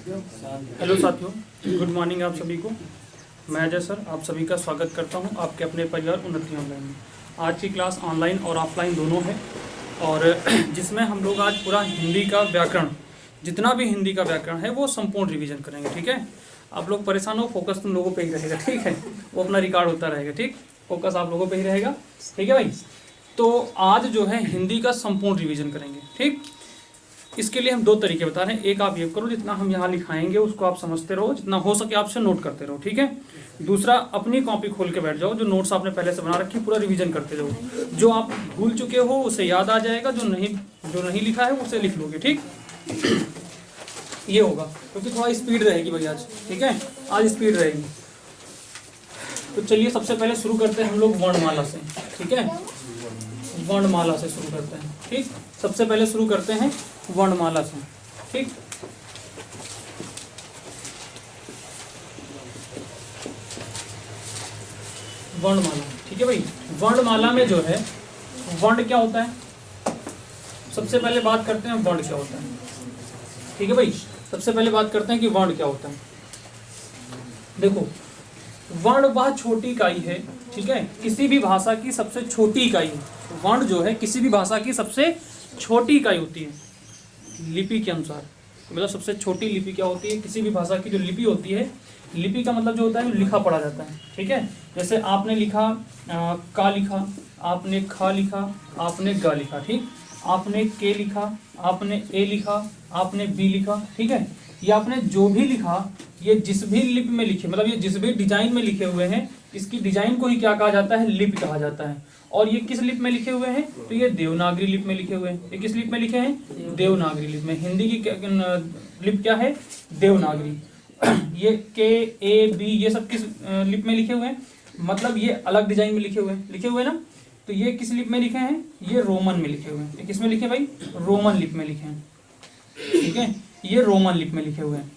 Hello साथियों, good morning आप सभी को। मैं अजय सर आप सभी का स्वागत करता हूं आपके अपने परिवार उन्नति ऑनलाइन में। आज की क्लास ऑनलाइन और ऑफलाइन दोनों है और जिसमें हम लोग आज पूरा हिंदी का व्याकरण, जितना भी हिंदी का व्याकरण है वो संपूर्ण रिवीजन करेंगे। ठीक है, आप लोग परेशान हो, फोकस तुम लोगों पे ही रहेगा। ठीक है, वो अपना रिकॉर्ड होता रहेगा। ठीक, फोकस आप लोगों पे ही रहेगा। ठीक है भाई, तो आज जो है हिंदी का संपूर्ण रिवीजन करेंगे। ठीक, इसके लिए हम दो तरीके बता रहे हैं। एक आप ये करो, जितना हम यहाँ लिखाएंगे उसको आप समझते रहो, जितना हो सके आपसे नोट करते रहो। ठीक है, दूसरा अपनी कॉपी खोल के बैठ जाओ, जो नोट्स आपने पहले से बना रखी पूरा रिवीजन करते रहो। जो आप भूल चुके हो उसे याद आ जाएगा, जो नहीं लिखा है उसे लिख लोगे। ठीक, ये होगा क्योंकि थोड़ा स्पीड रहेगी भाई आज। ठीक है, आज स्पीड रहेगी। तो चलिए सबसे पहले शुरू करते हैं हम लोग वर्णमाला से। ठीक है, वर्णमाला से शुरू करते हैं। ठीक, सबसे पहले शुरू करते हैं वर्णमाला से। ठीक, वर्णमाला। ठीक है भाई, वर्णमाला में जो है वर्ण क्या होता है, सबसे पहले बात करते हैं वर्ण क्या होता है। ठीक है भाई, सबसे पहले बात करते हैं कि वर्ण क्या होता है। देखो, वर्ण वह छोटी इकाई है, ठीक है, किसी भी भाषा की सबसे छोटी इकाई है। वर्ण जो है किसी भी भाषा की सबसे छोटी इकाई होती है लिपि के अनुसार। मतलब सबसे छोटी लिपि क्या होती है, किसी भी भाषा की जो लिपि होती है, लिपि का मतलब जो होता है लिखा पढ़ा जाता है। ठीक है, जैसे आपने लिखा का लिखा, आपने खा लिखा, आपने गा लिखा। ठीक, आपने के लिखा, आपने ए लिखा, आपने बी लिखा। ठीक है, ये आपने जो भी लिखा, ये जिस भी लिपि में लिखे, मतलब ये जिस भी डिजाइन में लिखे हुए हैं, इसकी डिजाइन को ही क्या कहा जाता है, लिपि कहा जाता है। और ये किस लिपि में लिखे हुए हैं, तो ये देवनागरी लिपि में लिखे हुए हैं। ये किस लिपि में लिखे हैं, देवनागरी लिपि में। हिंदी की लिपि क्या है, देवनागरी। ये के ए बी ये सब किस लिपि में लिखे हुए हैं, मतलब ये अलग डिजाइन में लिखे हुए ना। तो ये किस लिपि में लिखे हैं, ये रोमन में लिखे हुए हैं। ये किस में लिखे भाई, रोमन लिपि में लिखे हैं। ठीक है, ये रोमन लिपि में लिखे हुए हैं।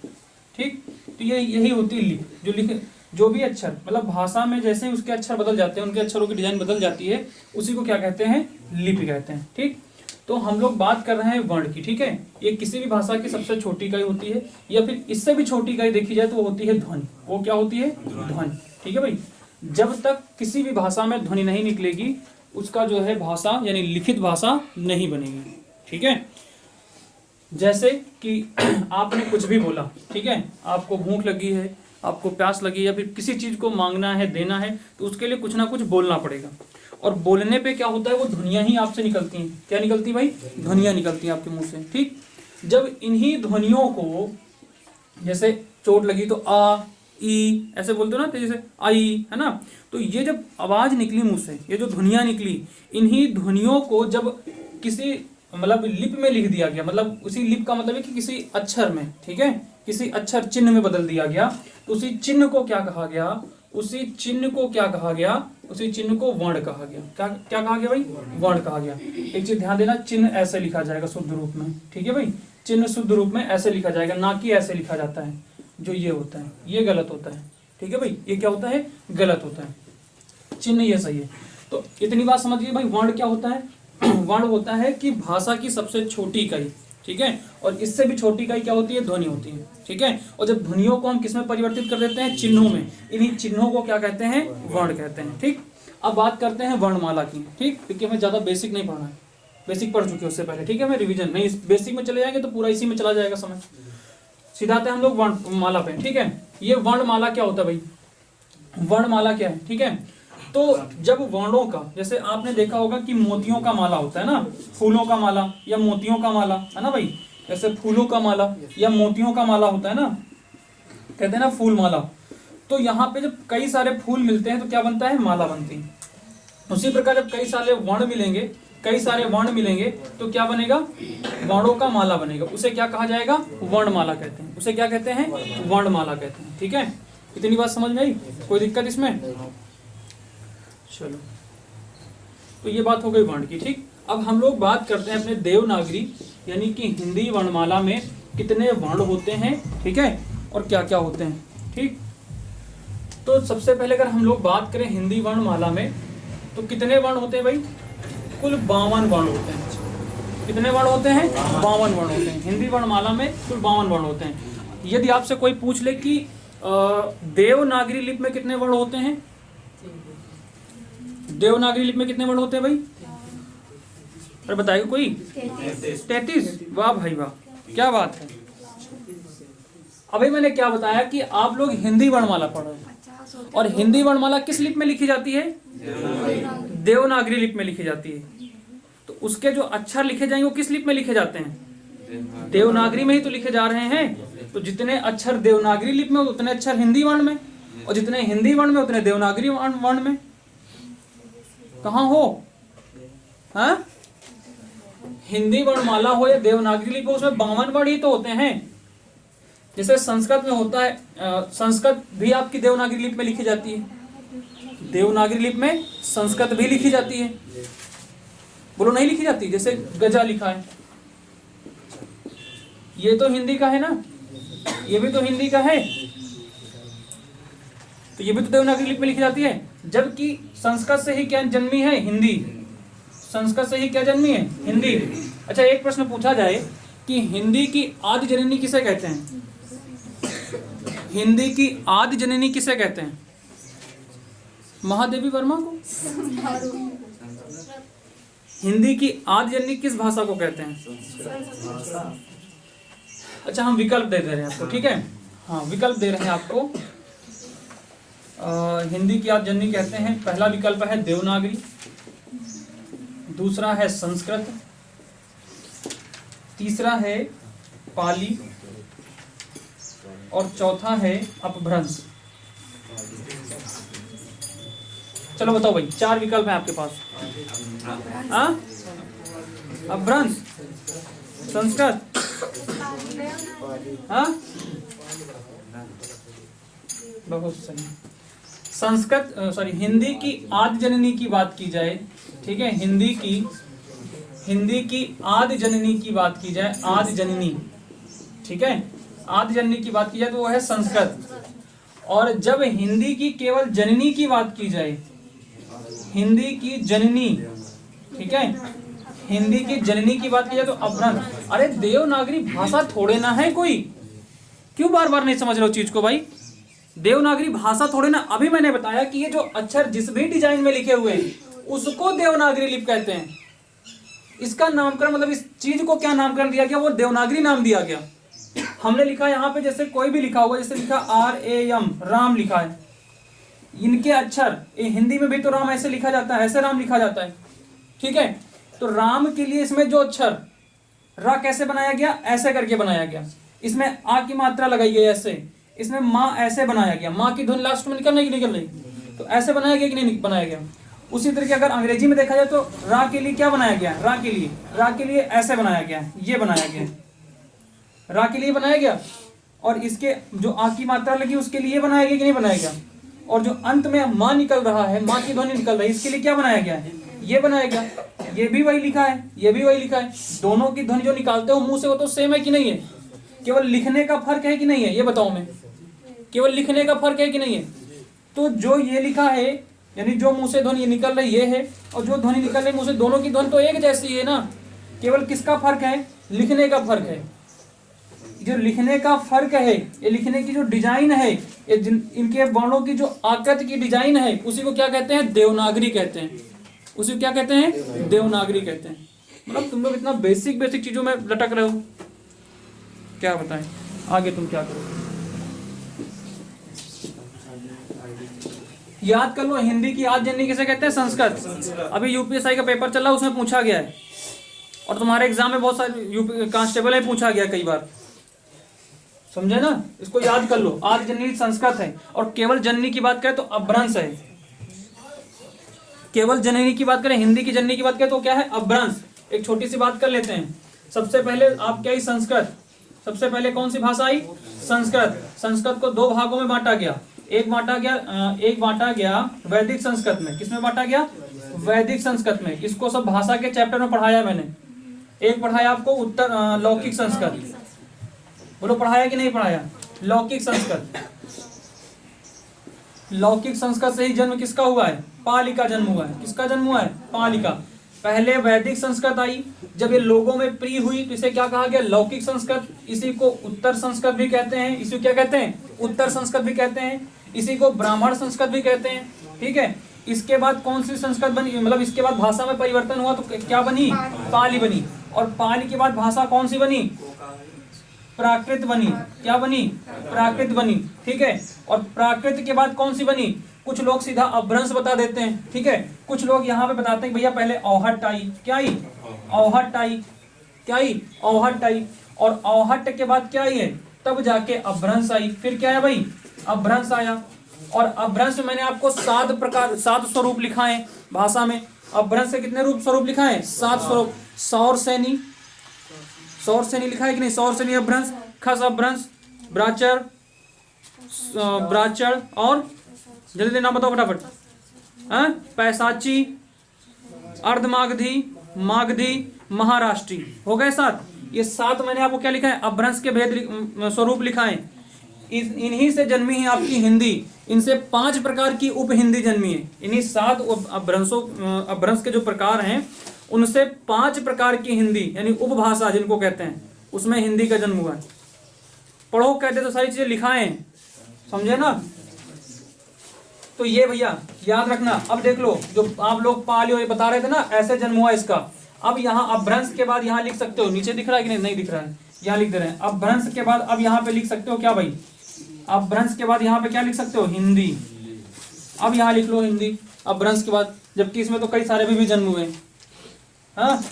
ठीक, तो ये यही होती है लिपि, जो लिखे, जो भी अक्षर, मतलब भाषा में जैसे ही उसके अक्षर बदल जाते हैं, उनके अक्षरों की डिजाइन बदल जाती है, उसी को क्या कहते हैं, लिपि कहते हैं। ठीक, तो हम लोग बात कर रहे हैं वर्ण की। ठीक है, ये किसी भी भाषा की सबसे छोटी इकाई होती है, या फिर इससे भी छोटी इकाई देखी जाए तो वो होती है ध्वनि। वो क्या होती है, ध्वनि। ठीक है भाई, जब तक किसी भी भाषा में ध्वनि नहीं निकलेगी, उसका जो है भाषा यानी लिखित भाषा नहीं बनेगी। ठीक है, जैसे कि आपने कुछ भी बोला, ठीक है, आपको भूख लगी है, आपको प्यास लगी, या फिर किसी चीज को मांगना है, देना है, तो उसके लिए कुछ ना कुछ बोलना पड़ेगा। और बोलने पे क्या होता है, वो ध्वनियां ही आपसे निकलती हैं। क्या निकलती भाई, ध्वनियां निकलती हैं आपके मुंह से। ठीक, जब इन्हीं ध्वनियों को, जैसे चोट लगी तो आ ई ऐसे बोलते हो ना, तो जैसे आई, है ना, तो ये जब आवाज निकली मुंह से, ये जो ध्वनियां निकली, इन्हीं ध्वनियों को जब किसी मतलब लिपि में लिख दिया गया, मतलब उसी लिपि का मतलब है कि किसी अक्षर में, ठीक है, किसी अक्षर चिन्ह में बदल दिया गया, तो उसी चिन्ह को क्या कहा गया, उसी चिन्ह को क्या कहा गया, उसी चिन्ह को वर्ण कहा गया। क्या क्या कहा गया भाई, वर्ण कहा गया। एक चीज ध्यान देना, चिन्ह ऐसे लिखा जाएगा शुद्ध रूप में। ठीक है भाई, चिन्ह शुद्ध रूप में ऐसे लिखा जाएगा, ना कि ऐसे लिखा जाता है जो ये होता है, ये गलत होता है। ठीक है भाई, ये क्या होता है, गलत होता है, चिन्ह ये सही है। तो इतनी बात समझिए भाई, वर्ण क्या होता है, वर्ण होता है कि भाषा की सबसे छोटी इकाई। ठीक है, और इससे भी छोटी इकाई क्या होती है, ध्वनि होती है। ठीक है, और जब ध्वनियों को हम किस में परिवर्तित कर देते हैं, चिन्हों में, इन्हीं चिन्हों को क्या कहते हैं, वर्ण कहते हैं। ठीक, अब बात करते हैं वर्णमाला की। ठीक, क्योंकि हमें ज्यादा बेसिक नहीं पढ़ना है, बेसिक पढ़ चुके उससे पहले। ठीक है, हमें रिवीजन नहीं, बेसिक में चले जाएंगे तो पूरा इसी में चला जाएगा समय। सीधा आते हैं हम लोग वर्णमाला पे। ठीक है, ये वर्णमाला क्या होता है भाई, वर्णमाला क्या है। ठीक है, तो जब वर्णों का, जैसे आपने देखा होगा कि मोतियों का माला होता है ना, फूलों का माला या मोतियों का माला, है ना भाई, जैसे फूलों का माला या मोतियों का माला होता है ना, कहते हैं ना फूल माला। तो यहाँ पे जब कई सारे फूल मिलते हैं तो क्या बनता है, माला बनती है। उसी प्रकार जब कई सारे वर्ण मिलेंगे, कई सारे वर्ण मिलेंगे तो क्या बनेगा, वर्णों का माला बनेगा। उसे क्या कहा जाएगा, वर्णमाला कहते हैं। उसे क्या कहते हैं, वर्णमाला कहते हैं। ठीक है, इतनी बात समझ में आई, कोई दिक्कत इसमें, चलो, तो ये बात हो गई वर्ण की। ठीक, अब हम लोग बात करते हैं अपने देवनागरी यानी कि हिंदी वर्णमाला में कितने वर्ण होते हैं। ठीक है, और क्या क्या होते हैं। ठीक, तो सबसे पहले अगर हम लोग बात करें हिंदी वर्णमाला में, तो कितने वर्ण होते हैं भाई, कुल 52 वर्ण होते हैं। कितने वर्ण होते हैं, 52 वर्ण होते हैं। हिंदी वर्णमाला में कुल 52 वर्ण होते हैं। यदि आपसे कोई पूछ ले कि देवनागरी लिपि में कितने वर्ण होते हैं, देवनागरी लिपि में कितने वर्ण होते हैं भाई, अरे बताइए कोई? 33। वाह भाई वाह, क्या बात है। अभी मैंने क्या बताया कि आप लोग हिंदी वर्णमाला पढ़ रहे हैं, और हिंदी वर्णमाला किस लिपि में लिखी जाती है? देवनागरी लिपि में लिखी जाती है। तो उसके जो अक्षर लिखे जाएंगे वो किस लिपि में लिखे जाते हैं? देवनागरी में ही तो लिखे जा रहे हैं। तो जितने अक्षर देवनागरी लिपि में उतने अक्षर हिंदी वर्ण में, और जितने हिंदी वर्ण में उतने देवनागरी वर्ण में। कहाँ हो? हाँ, हिंदी वर्णमाला हो या देवनागरी लिपि हो, उसमें 52 वर्ण ही तो होते हैं। जैसे संस्कृत में होता है, संस्कृत भी आपकी देवनागरी लिपि में लिखी जाती है। देवनागरी लिपि में संस्कृत भी लिखी जाती है। बोलो नहीं लिखी जाती? जैसे गजा लिखा है, ये तो हिंदी का है ना, ये भी तो हिंदी का है, तो ये भी तो देवनागरी लिपि में लिखी जाती है। जबकि संस्कृत से ही क्या जन्मी है? हिंदी। संस्कृत से ही क्या जन्मी है? हिंदी। अच्छा, एक प्रश्न पूछा जाए कि हिंदी की आदि जननी किसे कहते हैं? हिंदी की आदि जननी किसे कहते हैं? महादेवी वर्मा को। हिंदी की आदि जननी किस भाषा को कहते हैं? अच्छा, हम विकल्प दे रहे हैं आपको, ठीक है? हाँ, विकल्प दे रहे हैं आपको। हिंदी की आदि जननी कहते हैं, पहला विकल्प है देवनागरी, दूसरा है संस्कृत, तीसरा है पाली, और चौथा है अपभ्रंश। चलो बताओ भाई, 4 विकल्प हैं आपके पास। अपभ्रंश, संस्कृत, बहुत सही। संस्कृत हिंदी की आदि जननी की बात की जाए, ठीक है, हिंदी की आदि जननी की बात की जाए, आदि जननी, ठीक है, आदि जननी की बात की जाए तो वो है संस्कृत। और जब हिंदी की केवल जननी की बात की जाए, हिंदी की जननी, ठीक है, हिंदी की जननी की बात की जाए तो अपभ्रंश। अरे देवनागरी भाषा थोड़े ना है कोई, क्यों बार बार नहीं समझ रहे हो चीज को भाई? देवनागरी भाषा थोड़े ना। अभी मैंने बताया कि ये जो अक्षर जिस भी डिजाइन में लिखे हुए हैं उसको देवनागरी लिपि कहते हैं। इसका नामकरण, मतलब इस चीज को क्या नामकरण दिया गया? वो देवनागरी नाम दिया गया। हमने लिखा यहाँ पे, जैसे कोई भी लिखा हुआ, जैसे लिखा RAM, राम लिखा है, इनके अक्षर हिंदी में भी तो राम ऐसे लिखा जाता है, ऐसे राम लिखा जाता है, ठीक है। तो राम के लिए इसमें जो अक्षर रा कैसे बनाया गया? ऐसे करके बनाया गया। इसमें आ की मात्रा लगाई गई ऐसे, इसमें माँ ऐसे बनाया गया, माँ की धुन लास्ट में निकल रही, तो ऐसे बनाया गया कि नहीं बनाया गया? उसी तरीके अगर अंग्रेजी में देखा जाए तो रा के लिए क्या बनाया गया? रा के लिए ऐसे बनाया गया, ये बनाया गया, रा के लिए बनाया गया। और इसके जो आ की मात्रा लगी उसके लिए बनाया गया कि नहीं बनाया गया? और जो अंत में माँ निकल रहा है, माँ की ध्वनि निकल रही है, इसके लिए क्या बनाया गया है? ये बनाया गया। ये भी वही लिखा है, ये भी वही लिखा है। दोनों की ध्वनि जो निकालते हो मुंह से वो तो सेम है कि नहीं है? केवल लिखने का फर्क है कि नहीं है? ये बताओ मैं, केवल लिखने का फर्क है कि नहीं है? तो जो ये लिखा है, यानी जो मुंह से ध्वनि निकल रही ये है, और जो ध्वनि निकल रही मुंह से, दोनों की ध्वनि तो एक जैसी है ना। केवल किसका फर्क है? लिखने का फर्क है। जो लिखने का फर्क है, ये लिखने की जो डिजाइन है, ये इनके वर्णों की जो आकृति की डिजाइन है, उसी को क्या कहते हैं? देवनागरी कहते हैं। उसी को क्या कहते हैं? देवनागरी कहते हैं। मतलब तुम लोग इतना बेसिक चीजों में लटक रहे हो, क्या बताएं आगे तुम क्या करोगे? याद कर लो, हिंदी की आदि जननी किसे कहते हैं? संस्कृत। अभी यूपीएसआई का पेपर चल रहा है, उसमें पूछा गया है, और तुम्हारे एग्जाम में बहुत सारे यूपी कांस्टेबल में पूछा गया कई बार, समझे ना? इसको याद कर लो। आदि जननी संस्कृत है, और केवल जननी की बात करें तो अपभ्रंश है। केवल जननी की बात करें, हिंदी की जननी की बात करें तो क्या है? अपभ्रंश। एक छोटी सी बात कर लेते हैं। सबसे पहले आप क्या ही संस्कृत, सबसे पहले कौन सी भाषा आई? संस्कृत। संस्कृत को 2 भागों में बांटा गया। एक बांटा गया वैदिक संस्कृत में। किसमें बांटा गया? वैदिक संस्कृत में। इसको सब भाषा के चैप्टर में पढ़ाया मैंने। एक पढ़ाया आपको उत्तर लौकिक संस्कृत। बोलो पढ़ाया कि नहीं पढ़ाया? लौकिक संस्कृत। लौकिक संस्कृत से ही जन्म किसका हुआ है? पाली का जन्म हुआ है। किसका जन्म हुआ है? पाली का। पहले वैदिक संस्कृत आई, जब ये लोगों में प्रिय हुई तो इसे क्या कहा गया, लौकिक संस्कृत। इसी को उत्तर संस्कृत भी कहते हैं, इसी को क्या कहते हैं, उत्तर संस्कृत भी कहते हैं। इसी को ब्राह्मण संस्कृत भी कहते हैं, ठीक है। इसके बाद कौन सी संस्कृत बनी, मतलब इसके बाद भाषा में परिवर्तन हुआ तो क्या बनी, पाली बनी। और पाली के बाद भाषा कौन सी बनी, प्राकृत बनी। क्या बनी, प्राकृत बनी, ठीक है। और प्राकृत के बाद कौन सी बनी, कुछ लोग सीधा अपभ्रंश बता देते हैं, ठीक है। कुछ लोग यहाँ पे बताते हैं भैया पहले औहट आई, क्या आई, औहट आई, क्या आई, औहट आई। और औहट के बाद क्या आई है, तब जाके अपभ्रंश आई। फिर क्या है भाई, अपभ्रंश आया। और अपभ्रंश में मैंने आपको 7 प्रकार, 7 स्वरूप लिखाए भाषा में। अपभ्रंश के कितने स्वरूप लिखाए, 7 स्वरूप। सौर सैनी, सौर सैनी लिखा है कि नहीं, सौर सैनी अपभ्रंश, खस अपभ्रंश, ब्राचर, ब्राचर और जल्दी नाम बताओ फटाफट, पैसाची, अर्धमागधी, मागधी, महाराष्ट्री, हो गए 7। ये 7 मैंने आपको क्या लिखा है, अपभ्रंश के भेद स्वरूप लिखाए। इन्हीं से जन्मी है आपकी हिंदी। इनसे 5 प्रकार की उप हिंदी जन्मी है। इन्हीं 7 अपभ्रंश के जो प्रकार हैं उनसे 5 प्रकार की हिंदी यानी उपभाषा जिनको कहते हैं, उसमें हिंदी का जन्म हुआ है। पढ़ो कहते तो सारी चीजें लिखाए हैं, समझे ना। तो ये भैया याद रखना। अब देख लो, जो आप लोग पालियो ये बता रहे थे ना, ऐसे जन्म हुआ इसका। अब यहाँ अपभ्रंश के बाद यहाँ लिख सकते हो, नीचे दिख रहा है कि नहीं दिख रहा है, यहाँ लिख दे रहे हैं अपभ्रंश के बाद। अब यहाँ पे लिख सकते हो क्या भाई, अपभ्रंश के बाद यहाँ पे क्या लिख सकते हो, हिंदी। अब यहाँ लिख लो हिंदी अपभ्रंश के बाद, जबकि इसमें तो कई सारे भी जन्म हुए हैं। हाँ,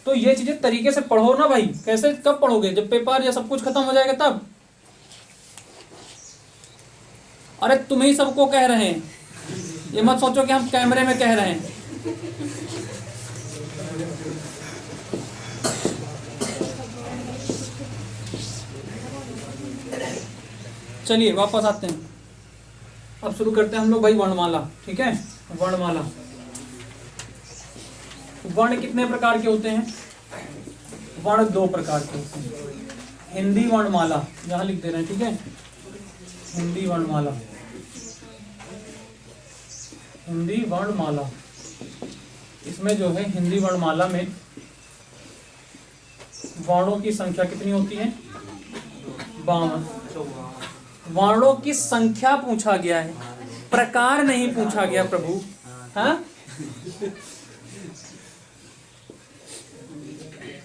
तो ये चीजें तरीके से पढ़ो ना भाई। कैसे, कब पढ़ोगे, जब पेपर या सब कुछ खत्म हो जाएगा तब। अरे तुम ही सबको कह रहे हैं, ये मत सोचो कि हम कैमरे में कह रहे हैं। चलिए वापस आते हैं, अब शुरू करते हैं हम लोग भाई वर्णमाला, ठीक है। वर्णमाला, वर्ण कितने प्रकार के होते हैं, वर्ण 2 प्रकार के होते हैं। हिंदी वर्णमाला यहां लिख दे रहे हैं, ठीक है, हिंदी वर्णमाला, हिंदी वर्णमाला। इसमें जो है हिंदी वर्णमाला में वर्णों की संख्या कितनी होती है, 52। वर्णों की संख्या पूछा गया है, प्रकार नहीं पूछा गया प्रभु। हाँ,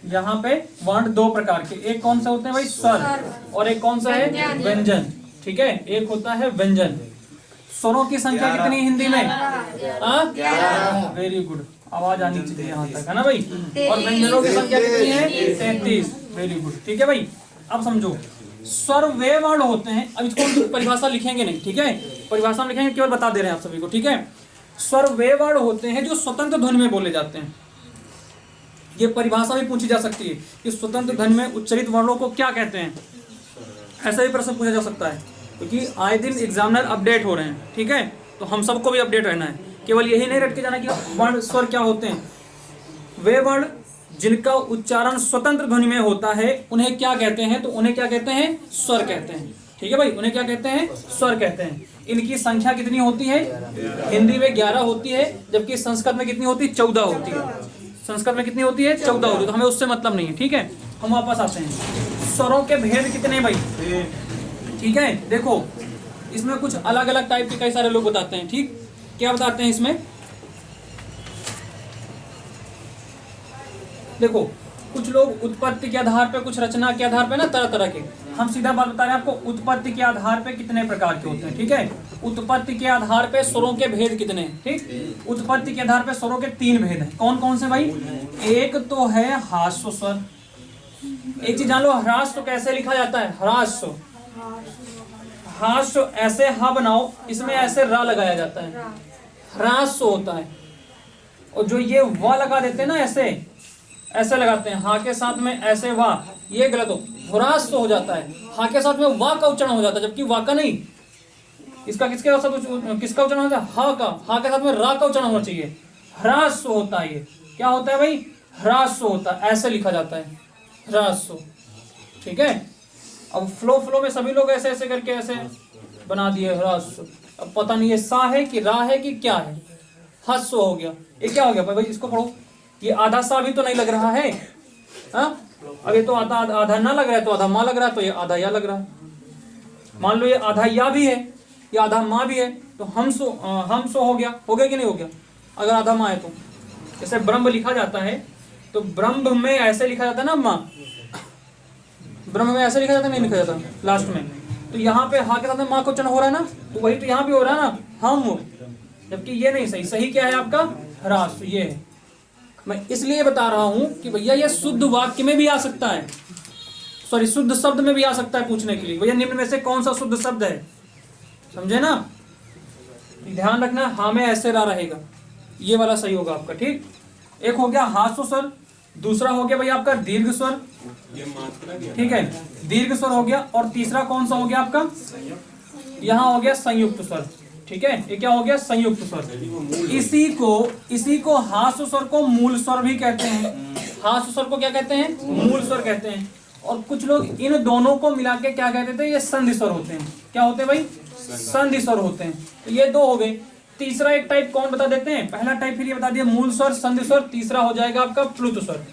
यहाँ पे वर्ण 2 प्रकार के, एक कौन सा होते हैं भाई, स्वर, और एक कौन सा है, व्यंजन, ठीक है। एक होता है व्यंजन। स्वरों की संख्या कितनी हिंदी में, वेरी गुड, आवाज आनी चाहिए यहाँ तक, है ना भाई। और व्यंजनों की संख्या कितनी है, 33, वेरी गुड, ठीक है भाई। अब समझो, स्वर वे वर्ण होते हैं। अब इसको परिभाषा लिखेंगे नहीं, ठीक है, परिभाषा में लिखेंगे, केवल बता दे रहे हैं आप सभी को, ठीक है। स्वर वे वर्ण होते हैं जो स्वतंत्र ध्वनि में बोले जाते हैं। ये परिभाषा भी पूछी जा सकती है कि स्वतंत्र ध्वनि में उच्चारित वर्णों को क्या कहते हैं, ऐसा भी प्रश्न पूछा जा सकता है, क्योंकि आए दिन एग्जामिनर अपडेट हो रहे हैं, ठीक है। तो हम सबको भी अपडेट रहना है, केवल यही नहीं रट के जाना कि वर्ण स्वर क्या होते हैं। वे वर्ण जिनका उच्चारण स्वतंत्र ध्वनि में होता है उन्हें क्या कहते हैं, तो उन्हें क्या कहते हैं, स्वर कहते हैं, ठीक है भाई। उन्हें क्या कहते हैं, स्वर कहते हैं। इनकी संख्या कितनी होती है, हिंदी में 11 होती है, जबकि संस्कृत में कितनी होती है, 14 होती है। संस्कृत में कितनी होती है, 14 होती है। तो हमें उससे मतलब नहीं है, ठीक है। हम वापस आते हैं, स्वरों के भेद कितने भाई, ठीक है। देखो इसमें कुछ अलग अलग टाइप के कई सारे लोग बताते हैं, ठीक। क्या बताते हैं इसमें, देखो कुछ लोग उत्पत्ति के आधार पे, कुछ रचना के आधार पे ना, तरह तरह के। हम सीधा बात बता रहे हैं आपको, उत्पत्ति के आधार पे कितने प्रकार के होते हैं, ठीक है। उत्पत्ति के आधार पे स्वरों के भेद कितने हैं, ठीक। उत्पत्ति के आधार पे स्वरों के 3 भेद हैं। कौन कौन से भाई, एक तो है ह्रास्व स्वर। एक चीज जान लो, ह्रास्व कैसे लिखा जाता है, ह्रास्व, ह्रास्व ऐसे हा बनाओ, इसमें ऐसे रा लगाया जाता है, ह्रास्व होता है। और जो ये वा लगा देते हैं ना, ऐसे ऐसे लगाते हैं, हा के साथ में ऐसे वाह, ये गलत हो, ह्रास्व हो जाता है। हा के साथ में वाह का उच्चारण हो जाता है, जबकि वाह का नहीं। इसका किसका उच्चारण होता है, हा का, हा के साथ में रा का उच्चारण होना चाहिए, ह्रास्व होता है। ये क्या होता है भाई, ह्रास्व होता है, ऐसे लिखा जाता है, ह्रास्व, ठीक है। अब फ्लो में सभी लोग ऐसे ऐसे करके ऐसे बना दिए ह्रास्व। अब पता नहीं ये सा है कि रा है कि क्या है, हस्व हो गया। ये क्या हो गया भाई, इसको पढ़ो, ये आधा सा भी तो नहीं लग रहा है, हाँ? अब ये तो आधा आधा ना लग रहा है तो आधा माँ लग रहा है, तो ये आधा या लग रहा है। मान लो ये आधा या भी है, ये आधा माँ भी है, तो हम सो हो गया कि नहीं हो गया अगर आधा माँ है तो। जैसे ब्रह्म लिखा जाता है तो ब्रह्म में ऐसे लिखा जाता है ना माँ, ब्रह्म में ऐसे लिखा जाता है, नहीं लिखा जाता लास्ट में, तो यहाँ पे हा के साथ में माँ को उच्चारण हो रहा है ना, तो वही तो यहाँ भी हो रहा है ना हम, जबकि ये नहीं सही। सही क्या है आपका? ह्रास, ये है। मैं इसलिए बता रहा हूं कि भैया ये शुद्ध वाक्य में भी आ सकता है, सॉरी शुद्ध शब्द में भी आ सकता है पूछने के लिए, भैया निम्न में से कौन सा शुद्ध शब्द है, समझे ना? ध्यान रखना, हाँ में ऐसे रा रहेगा, ये वाला सही होगा आपका। ठीक, एक हो गया हास्व स्वर, दूसरा हो गया भैया आपका दीर्घ स्वर, ठीक है, दीर्घ स्वर हो गया, और तीसरा कौन सा हो गया आपका? यहाँ हो गया संयुक्त स्वर। ठीक है, ये क्या हो गया? संयुक्त स्वर। इसी को हास्व स्वर को मूल स्वर भी कहते हैं। हास्व स्वर को क्या कहते हैं? मूल स्वर कहते हैं। और कुछ लोग इन दोनों को मिला के क्या कहते थे? ये संधि स्वर होते हैं। क्या होते हैं भाई? संधि स्वर होते हैं। तो ये दो हो गए। तीसरा एक टाइप कौन बता देते हैं? पहला टाइप फिर ये बता दिया मूल स्वर, संधि स्वर। तीसरा हो जाएगा आपका प्लुत स्वर।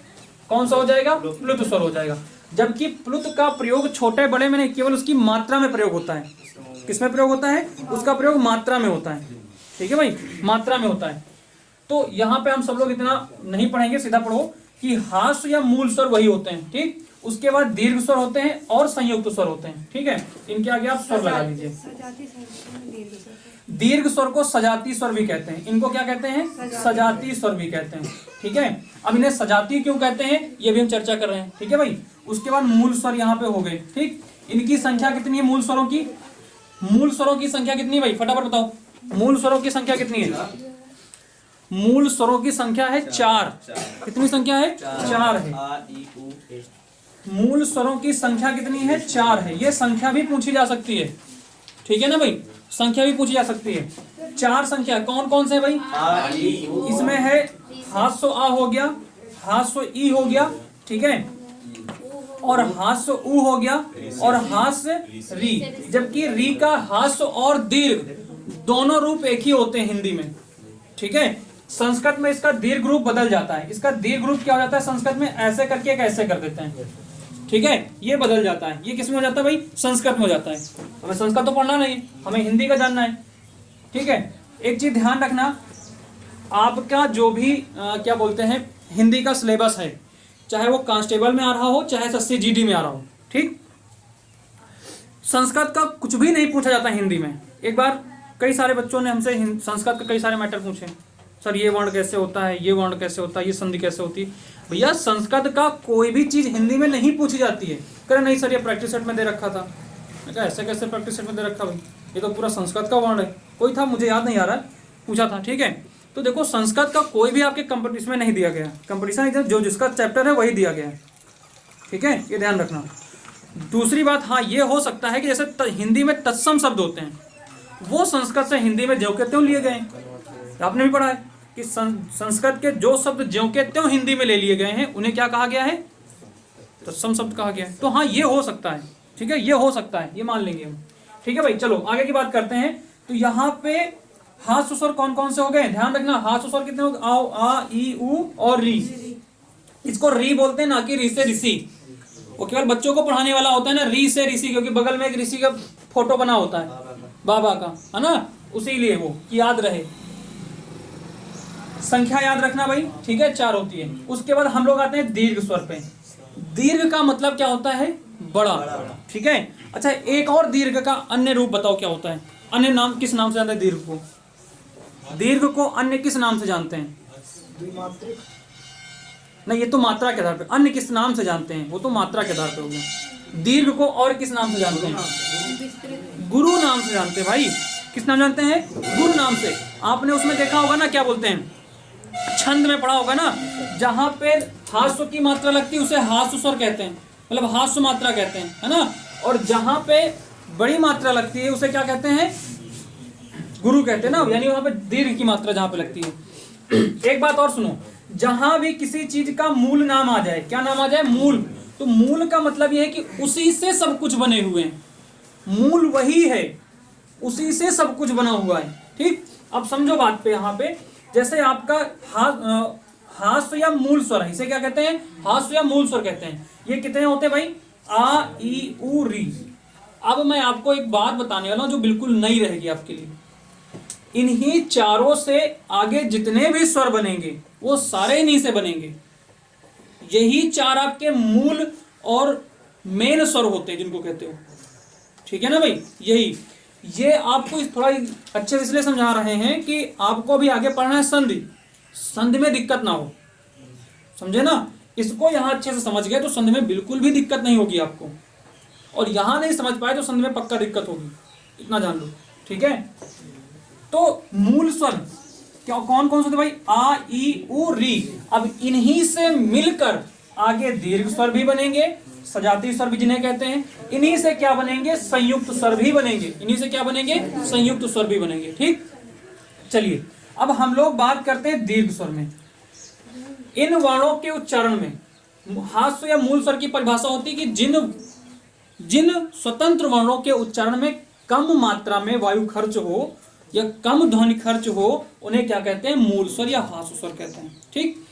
कौन सा हो जाएगा? प्लुत स्वर हो जाएगा। जबकि प्लुत का प्रयोग छोटे बड़े में नहीं, केवल उसकी मात्रा में प्रयोग होता है। किसमें प्रयोग होता है? उसका प्रयोग मात्रा में होता है। ठीक है भाई, मात्रा में होता है। तो यहाँ पे हम सब लोग इतना नहीं पढ़ेंगे, सीधा पढ़ो कि हास्य या मूल स्वर वही होते हैं। ठीक, उसके बाद दीर्घ स्वर होते हैं और संयुक्त स्वर होते हैं। ठीक है, इनके आगे आप स्वर लगा लीजिए। दीर्घ स्वर को सजाती स्वर भी कहते हैं। इनको क्या कहते हैं? सजाती स्वर भी कहते हैं। ठीक है, अब इन्हें सजाती क्यों कहते हैं ये भी हम चर्चा कर रहे हैं। ठीक है भाई, उसके बाद मूल स्वर यहाँ पे हो गए। ठीक, इनकी संख्या कितनी है मूल स्वरों की? मूल स्वरों की संख्या कितनी है भाई? फटाफट बताओ, मूल स्वरों की संख्या कितनी है? मूल स्वरों की संख्या है 4। कितनी संख्या है? 4 है। मूल स्वरों की संख्या कितनी है? 4 है। ये संख्या भी पूछी जा सकती है। ठीक है ना भाई, संख्या भी पूछी जा सकती है। 4 संख्या कौन कौन से है भाई? इसमें है हास्व आ हो गया, हास्व ई हो गया, ठीक है, और हास्य उ हो गया, और हास्य री। जबकि री का हास्य और दीर्घ दोनों रूप एक ही होते हैं हिंदी में। ठीक है, संस्कृत में इसका दीर्घ रूप बदल जाता है। इसका दीर्घ रूप क्या हो जाता है संस्कृत में? ऐसे करके एक ऐसे कर देते हैं। ठीक है, ये बदल जाता है। ये किस में हो जाता है भाई? संस्कृत में हो जाता है। हमें संस्कृत तो पढ़ना नहीं, हमें हिंदी का जानना है। ठीक है, एक चीज ध्यान रखना, आपका जो भी क्या बोलते हैं हिंदी का सिलेबस है, चाहे वो कांस्टेबल में आ रहा हो, चाहे SSC GD में आ रहा हो, ठीक, संस्कृत का कुछ भी नहीं पूछा जाता हिंदी में। एक बार कई सारे बच्चों ने हमसे संस्कृत के कई सारे मैटर पूछे, सर ये वर्ण कैसे होता है, ये वर्ण कैसे होता है, ये संधि कैसे होती है। भैया संस्कृत का कोई भी चीज हिंदी में नहीं पूछी जाती है। कह नहीं सर ये प्रैक्टिस सेट में दे रखा था। मैं कहा ऐसे कैसे प्रैक्टिस सेट में दे रखा भाई, ये तो पूरा संस्कृत का वर्ण है। कोई था, मुझे याद नहीं आ रहा, पूछा था। ठीक है, तो देखो संस्कृत का कोई भी आपके कंपटीशन में नहीं दिया गया। कंपटीशन एग्जाम जो जिसका चैप्टर है वही दिया गया है। ठीक है, ये ध्यान रखना। दूसरी बात, हाँ ये हो सकता है कि जैसे हिंदी में तत्सम शब्द होते हैं, वो संस्कृत से हिंदी में ज्यों के त्यों लिए गए। आपने भी पढ़ा है कि संस्कृत के जो शब्द ज्यों के त्यों हिंदी में ले लिए गए हैं उन्हें क्या कहा गया है? तत्सम शब्द कहा गया है। तो हाँ ये हो सकता है। ठीक है, ये हो सकता है, ये मान लेंगे हम। ठीक है भाई, चलो आगे की बात करते हैं। तो यहाँ पे हास्य स्वर कौन कौन से हो गए? ध्यान रखना, हास्य स्वर कितने हो गए? आओ, आ, ई, उ और री। इसको री बोलते हैं, ना कि री से ऋषि। वो केवल बच्चों को पढ़ाने वाला होता है ना, री से ऋषि, क्योंकि बगल में एक ऋषि का फोटो बना होता है बाबा का, है ना, उसी लिए वो कि याद रहे। संख्या याद रखना भाई। ठीक है, 4 होती है। उसके बाद हम लोग आते हैं दीर्घ स्वर पे। दीर्घ का मतलब क्या होता है? बड़ा। ठीक है, अच्छा एक और दीर्घ का अन्य रूप बताओ क्या होता है? अन्य नाम किस नाम से जानते हैं दीर्घ को? दीर्घ को अन्य किस नाम से जानते हैं? नहीं, ये तो मात्रा के आधार पे। अन्य किस नाम से जानते हैं? वो तो मात्रा के आधार पे हो गया। दीर्घ को और किस नाम से जानते हैं? गुरु नाम से जानते हैं भाई। किस नाम जानते हैं? गुरु नाम से। आपने उसमें देखा होगा ना, क्या बोलते हैं, छंद में पढ़ा होगा ना, जहां पे हास्य की मात्रा लगती है उसे हास्य स्वर कहते हैं, मतलब हास्य मात्रा कहते हैं, है ना। और जहां पे बड़ी मात्रा लगती है उसे क्या कहते हैं? गुरु कहते हैं ना, यानी वहां पे दीर्घ की मात्रा जहां पे लगती है। एक बात और सुनो, जहां भी किसी चीज का मूल नाम आ जाए, क्या नाम आ जाए? मूल। तो मूल का मतलब यह है कि उसी से सब कुछ बने हुए हैं। मूल वही है, उसी से सब कुछ बना हुआ है। ठीक, अब समझो बात पे। यहाँ पे जैसे आपका हास्य या मूल स्वर है, इसे क्या कहते हैं, हास्य या मूल स्वर कहते हैं। ये कितने होते हैं भाई, आ ई उ री। अब मैं आपको एक बात बताने वाला हूं जो बिल्कुल नई रहेगी आपके लिए। इन्हीं चारों से आगे जितने भी स्वर बनेंगे वो सारे इन्हीं से बनेंगे। यही चार आपके मूल और मेन स्वर होते हैं जिनको कहते हो, ठीक है ना भाई। यही ये आपको थोड़ा अच्छे से इसलिए समझा रहे हैं कि आपको अभी आगे पढ़ना है संधि, संधि में दिक्कत ना हो, समझे ना। इसको यहां अच्छे से समझ गए तो संधि में बिल्कुल भी दिक्कत नहीं होगी आपको, और यहां नहीं समझ पाए तो संधि में पक्का दिक्कत होगी, इतना जान लो, ठीक है। तो मूल स्वर क्या कौन कौन से होते भाई, आ ई उ री। अब इन्हीं से मिलकर आगे दीर्घ स्वर भी बनेंगे, सजाती स्वर भी जिन्हें कहते हैं। इन्हीं से क्या बनेंगे, संयुक्त स्वर भी बनेंगे। इन्हीं से क्या बनेंगे, संयुक्त स्वर भी बनेंगे, ठीक। चलिए अब हम लोग बात करते हैं दीर्घ स्वर में। इन वर्णों के उच्चारण में हास्य या मूल स्वर की परिभाषा होती है कि जिन स्वतंत्र वर्णों के उच्चारण में कम मात्रा में वायु खर्च हो या कम ध्वनि खर्च हो उन्हें क्या कहते हैं, मूल स्वर या हास्य स्वर कहते हैं, ठीक।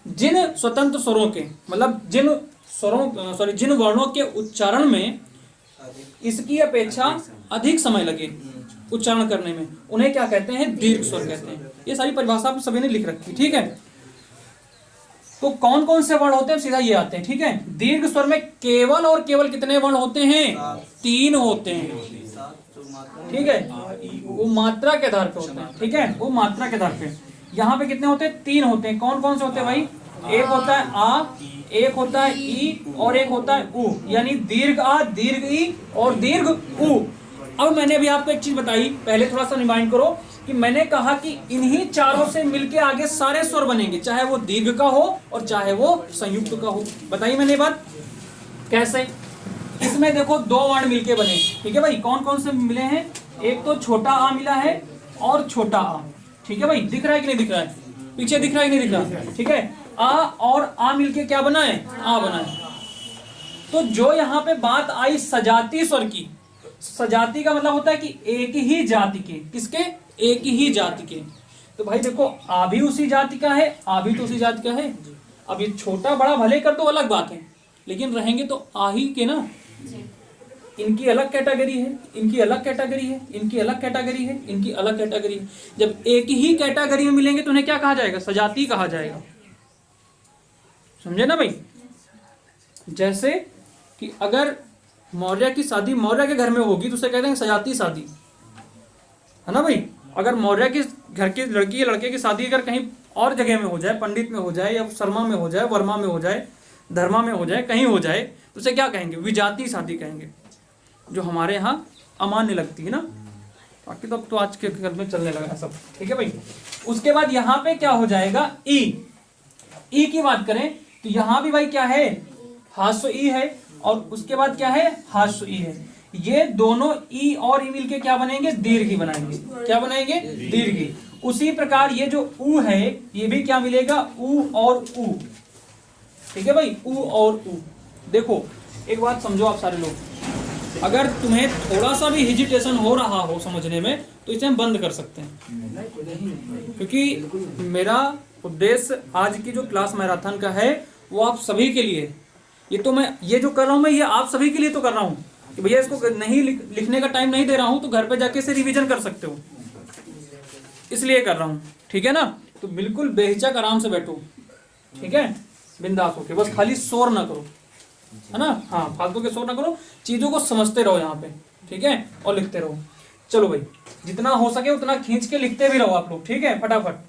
जिन स्वतंत्र स्वरों के मतलब जिन वर्णों के उच्चारण में इसकी अपेक्षा अधिक समय लगे उच्चारण करने में उन्हें क्या कहते हैं, दीर्घ स्वर कहते हैं। ये सारी परिभाषा आप सभी ने लिख रखी, ठीक है। तो कौन कौन से वर्ण होते हैं, सीधा ये आते हैं, ठीक है। दीर्घ स्वर में केवल और केवल कितने वर्ण होते हैं, 3 होते हैं, ठीक है। वो मात्रा के आधार पे होते हैं, ठीक है, वो मात्रा के आधार पे। यहाँ पे कितने होते हैं, 3 होते हैं। कौन कौन से होते हैं भाई, एक होता है आ, एक होता है ई और एक होता है उ, यानी दीर्घ आ, दीर्घ ई और दीर्घ उ। अब मैंने भी आपको एक चीज बताई, पहले थोड़ा सा रिमाइंड करो कि मैंने कहा कि इन्हीं चारों से मिलके आगे सारे स्वर बनेंगे, चाहे वो दीर्घ का हो और चाहे वो संयुक्त का हो। बताइए मैंने बात कैसे। इसमें देखो 2 वर्ण मिलके बने, ठीक है भाई। कौन कौन से मिले हैं, एक तो छोटा आ मिला है और छोटा आ, ठीक है भाई। दिख रहा है कि नहीं दिख रहा है, पीछे दिख रहा है कि नहीं दिख रहा, ठीक है। आ और आ मिलके क्या बना है, आ बना है। तो जो यहाँ पे बात आई सजाती स्वर की, सजाती का मतलब होता है कि एक ही जाति के, किसके, एक ही जाति के। तो भाई देखो आ भी उसी जाति का है, आ भी तो उसी जाति का है। अब ये छोटा बड़ा भले कर दो अलग बात है, लेकिन रहेंगे तो आ ही के ना। इनकी अलग कैटेगरी है, इनकी अलग कैटेगरी है, इनकी अलग कैटेगरी है, इनकी अलग कैटेगरी है। जब एक ही कैटेगरी में मिलेंगे तो उन्हें क्या कहा जाएगा, सजाती कहा जाएगा, समझे ना भाई। जैसे कि अगर मौर्य की शादी मौर्य के घर में होगी तो उसे कहते हैं सजाती शादी, है ना भाई। अगर मौर्य के घर की लड़की या लड़के की शादी अगर कहीं और जगह में हो जाए, पंडित में हो जाए या शर्मा में हो जाए, वर्मा में हो जाए, धर्मा में हो जाए, कहीं हो जाए, तो उसे क्या कहेंगे, विजाती शादी कहेंगे, जो हमारे यहाँ अमान्य लगती है ना। बाकी तो आज के घर में चलने लगा सब, ठीक है भाई। उसके बाद यहाँ पे क्या हो जाएगा, ई की बात करें तो यहाँ भी भाई क्या है, हास्य ई है, और उसके बाद क्या है, हास्य ई है। ये दोनों ई और ई मिलके क्या बनेंगे, दीर्घ बनाएंगे। क्या बनाएंगे, दीर्घ। उसी प्रकार ये जो उ है ये भी क्या मिलेगा, उ और उ, ठीक है भाई, उ और उ। देखो एक बात समझो आप सारे लोग, अगर तुम्हें थोड़ा सा भी हेजिटेशन हो रहा हो समझने में तो इसे हम बंद कर सकते हैं, क्योंकि मेरा उद्देश्य आज की जो क्लास मैराथन का है वो आप सभी के लिए। ये तो मैं ये जो कर रहा हूँ मैं ये आप सभी के लिए तो कर रहा हूँ कि भैया इसको नहीं लिखने का टाइम नहीं दे रहा हूँ तो घर पे जाके से रिवीजन कर सकते हो, इसलिए कर रहा हूँ, ठीक है ना। तो बिल्कुल बेहिचक आराम से बैठो, ठीक है, बिंदास होके, बस खाली शोर ना करो, है ना। हाँ, फालतू के शोर ना करो, चीजों को समझते रहो यहाँ पे, ठीक है, और लिखते रहो। चलो भाई जितना हो सके उतना खींच के लिखते भी रहो आप लोग, ठीक है, फटाफट।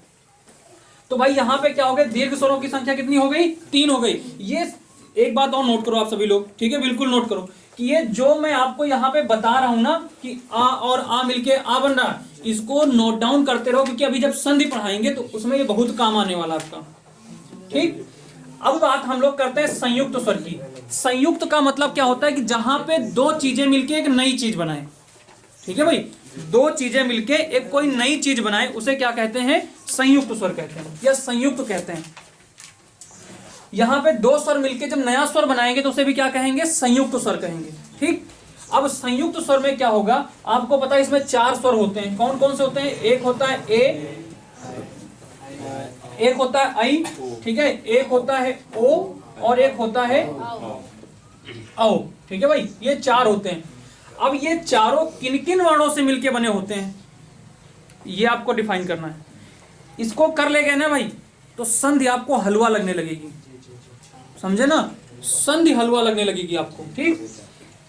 तो भाई यहाँ पे क्या हो गया, दीर्घ स्वरों की संख्या कितनी हो गई, 3 हो गई। ये एक बात और नोट करो आप सभी लोग, ठीक है, बिल्कुल नोट करो कि ये जो मैं आपको यहाँ पे बता रहा हूं ना कि आ और आ मिलके आ बन रहा, इसको नोट डाउन करते रहो, क्योंकि अभी जब संधि पढ़ाएंगे तो उसमें ये बहुत काम आने वाला आपका, ठीक। अब बात हम लोग करते हैं संयुक्त स्वर की। संयुक्त का मतलब क्या होता है कि जहां पे 2 चीजें मिलके एक नई चीज बनाए, ठीक है भाई, 2 चीजें मिलके एक कोई नई चीज बनाए उसे क्या कहते हैं, संयुक्त स्वर कहते हैं या संयुक्त कहते हैं। यहाँ पे 2 स्वर मिलके जब नया स्वर बनाएंगे तो उसे भी क्या कहेंगे, संयुक्त स्वर कहेंगे, ठीक। अब संयुक्त स्वर में क्या होगा आपको पता है, इसमें 4 स्वर होते हैं। कौन कौन से होते हैं, एक होता है ए, एक होता है आई, ठीक है, एक होता है ओ और एक होता है औ, ठीक है भाई, ये चार होते हैं। अब ये चारों किन किन वर्णों से मिलके बने होते हैं ये आपको डिफाइन करना है। इसको कर ले गए ना भाई तो संधि आपको हलवा लगने लगेगी, समझे ना, संधि हलवा लगने लगेगी आपको। ठीक,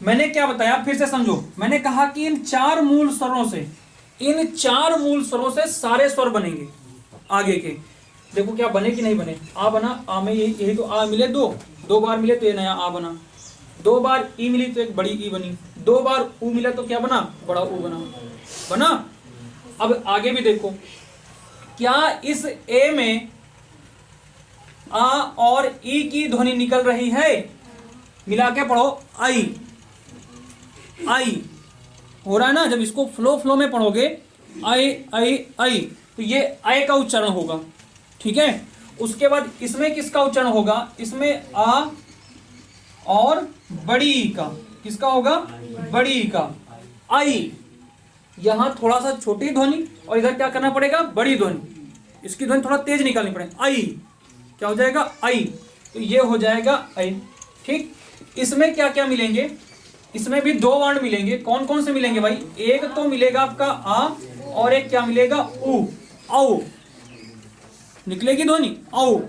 मैंने क्या बताया फिर से समझो। मैंने कहा कि इन चार मूल स्वरों से, इन चार मूल स्वरों से सारे स्वर बनेंगे आगे के। देखो क्या बने कि नहीं बने। आ बना, आ में यही तो आ मिले दो बार मिले तो ये नया आ बना, दो बार ई मिली तो एक बड़ी ई बनी, दो बार ऊ मिला तो क्या बना, बड़ा ऊ बना। अब आगे भी देखो, क्या इस ए में आ और ई की ध्वनि निकल रही है? मिला के पढ़ो, आई आई हो रहा है ना। जब इसको फ्लो में पढ़ोगे आई आई आई तो ये आई का उच्चारण होगा, ठीक है। उसके बाद इसमें किसका उच्चारण होगा? इसमें आ और बड़ी ई का, किसका होगा? बड़ी ई का, आई। यहां थोड़ा सा छोटी ध्वनि और इधर क्या करना पड़ेगा? बड़ी ध्वनि। इसकी ध्वनि थोड़ा तेज निकालनी पड़ेगी, आई। क्या हो जाएगा? आई। तो ये हो जाएगा आई, ठीक। इसमें क्या क्या मिलेंगे? इसमें भी दो वर्ण मिलेंगे। कौन कौन से मिलेंगे भाई? एक तो मिलेगा आपका आ और एक क्या मिलेगा? ऊ, औ निकलेगी ध्वनि, औ।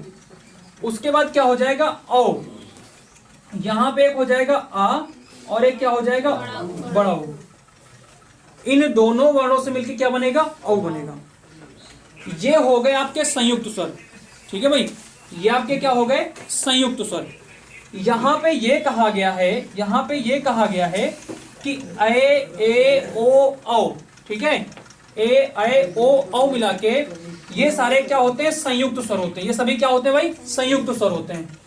उसके बाद क्या हो जाएगा? औ। यहां पे एक हो जाएगा आ और एक क्या हो जाएगा? बड़ा ओ। इन दोनों वर्णों से मिलकर क्या बनेगा? औ बनेगा। ये हो गए आपके संयुक्त स्वर, ठीक है भाई। ये आपके क्या हो गए? संयुक्त स्वर। यहां पे ये कहा गया है, यहां पे ये कहा गया है कि ए ओ औ, ठीक है। ए ओ औ मिला के ये सारे क्या होते हैं? संयुक्त स्वर होते हैं। ये सभी क्या होते हैं भाई? संयुक्त स्वर होते हैं।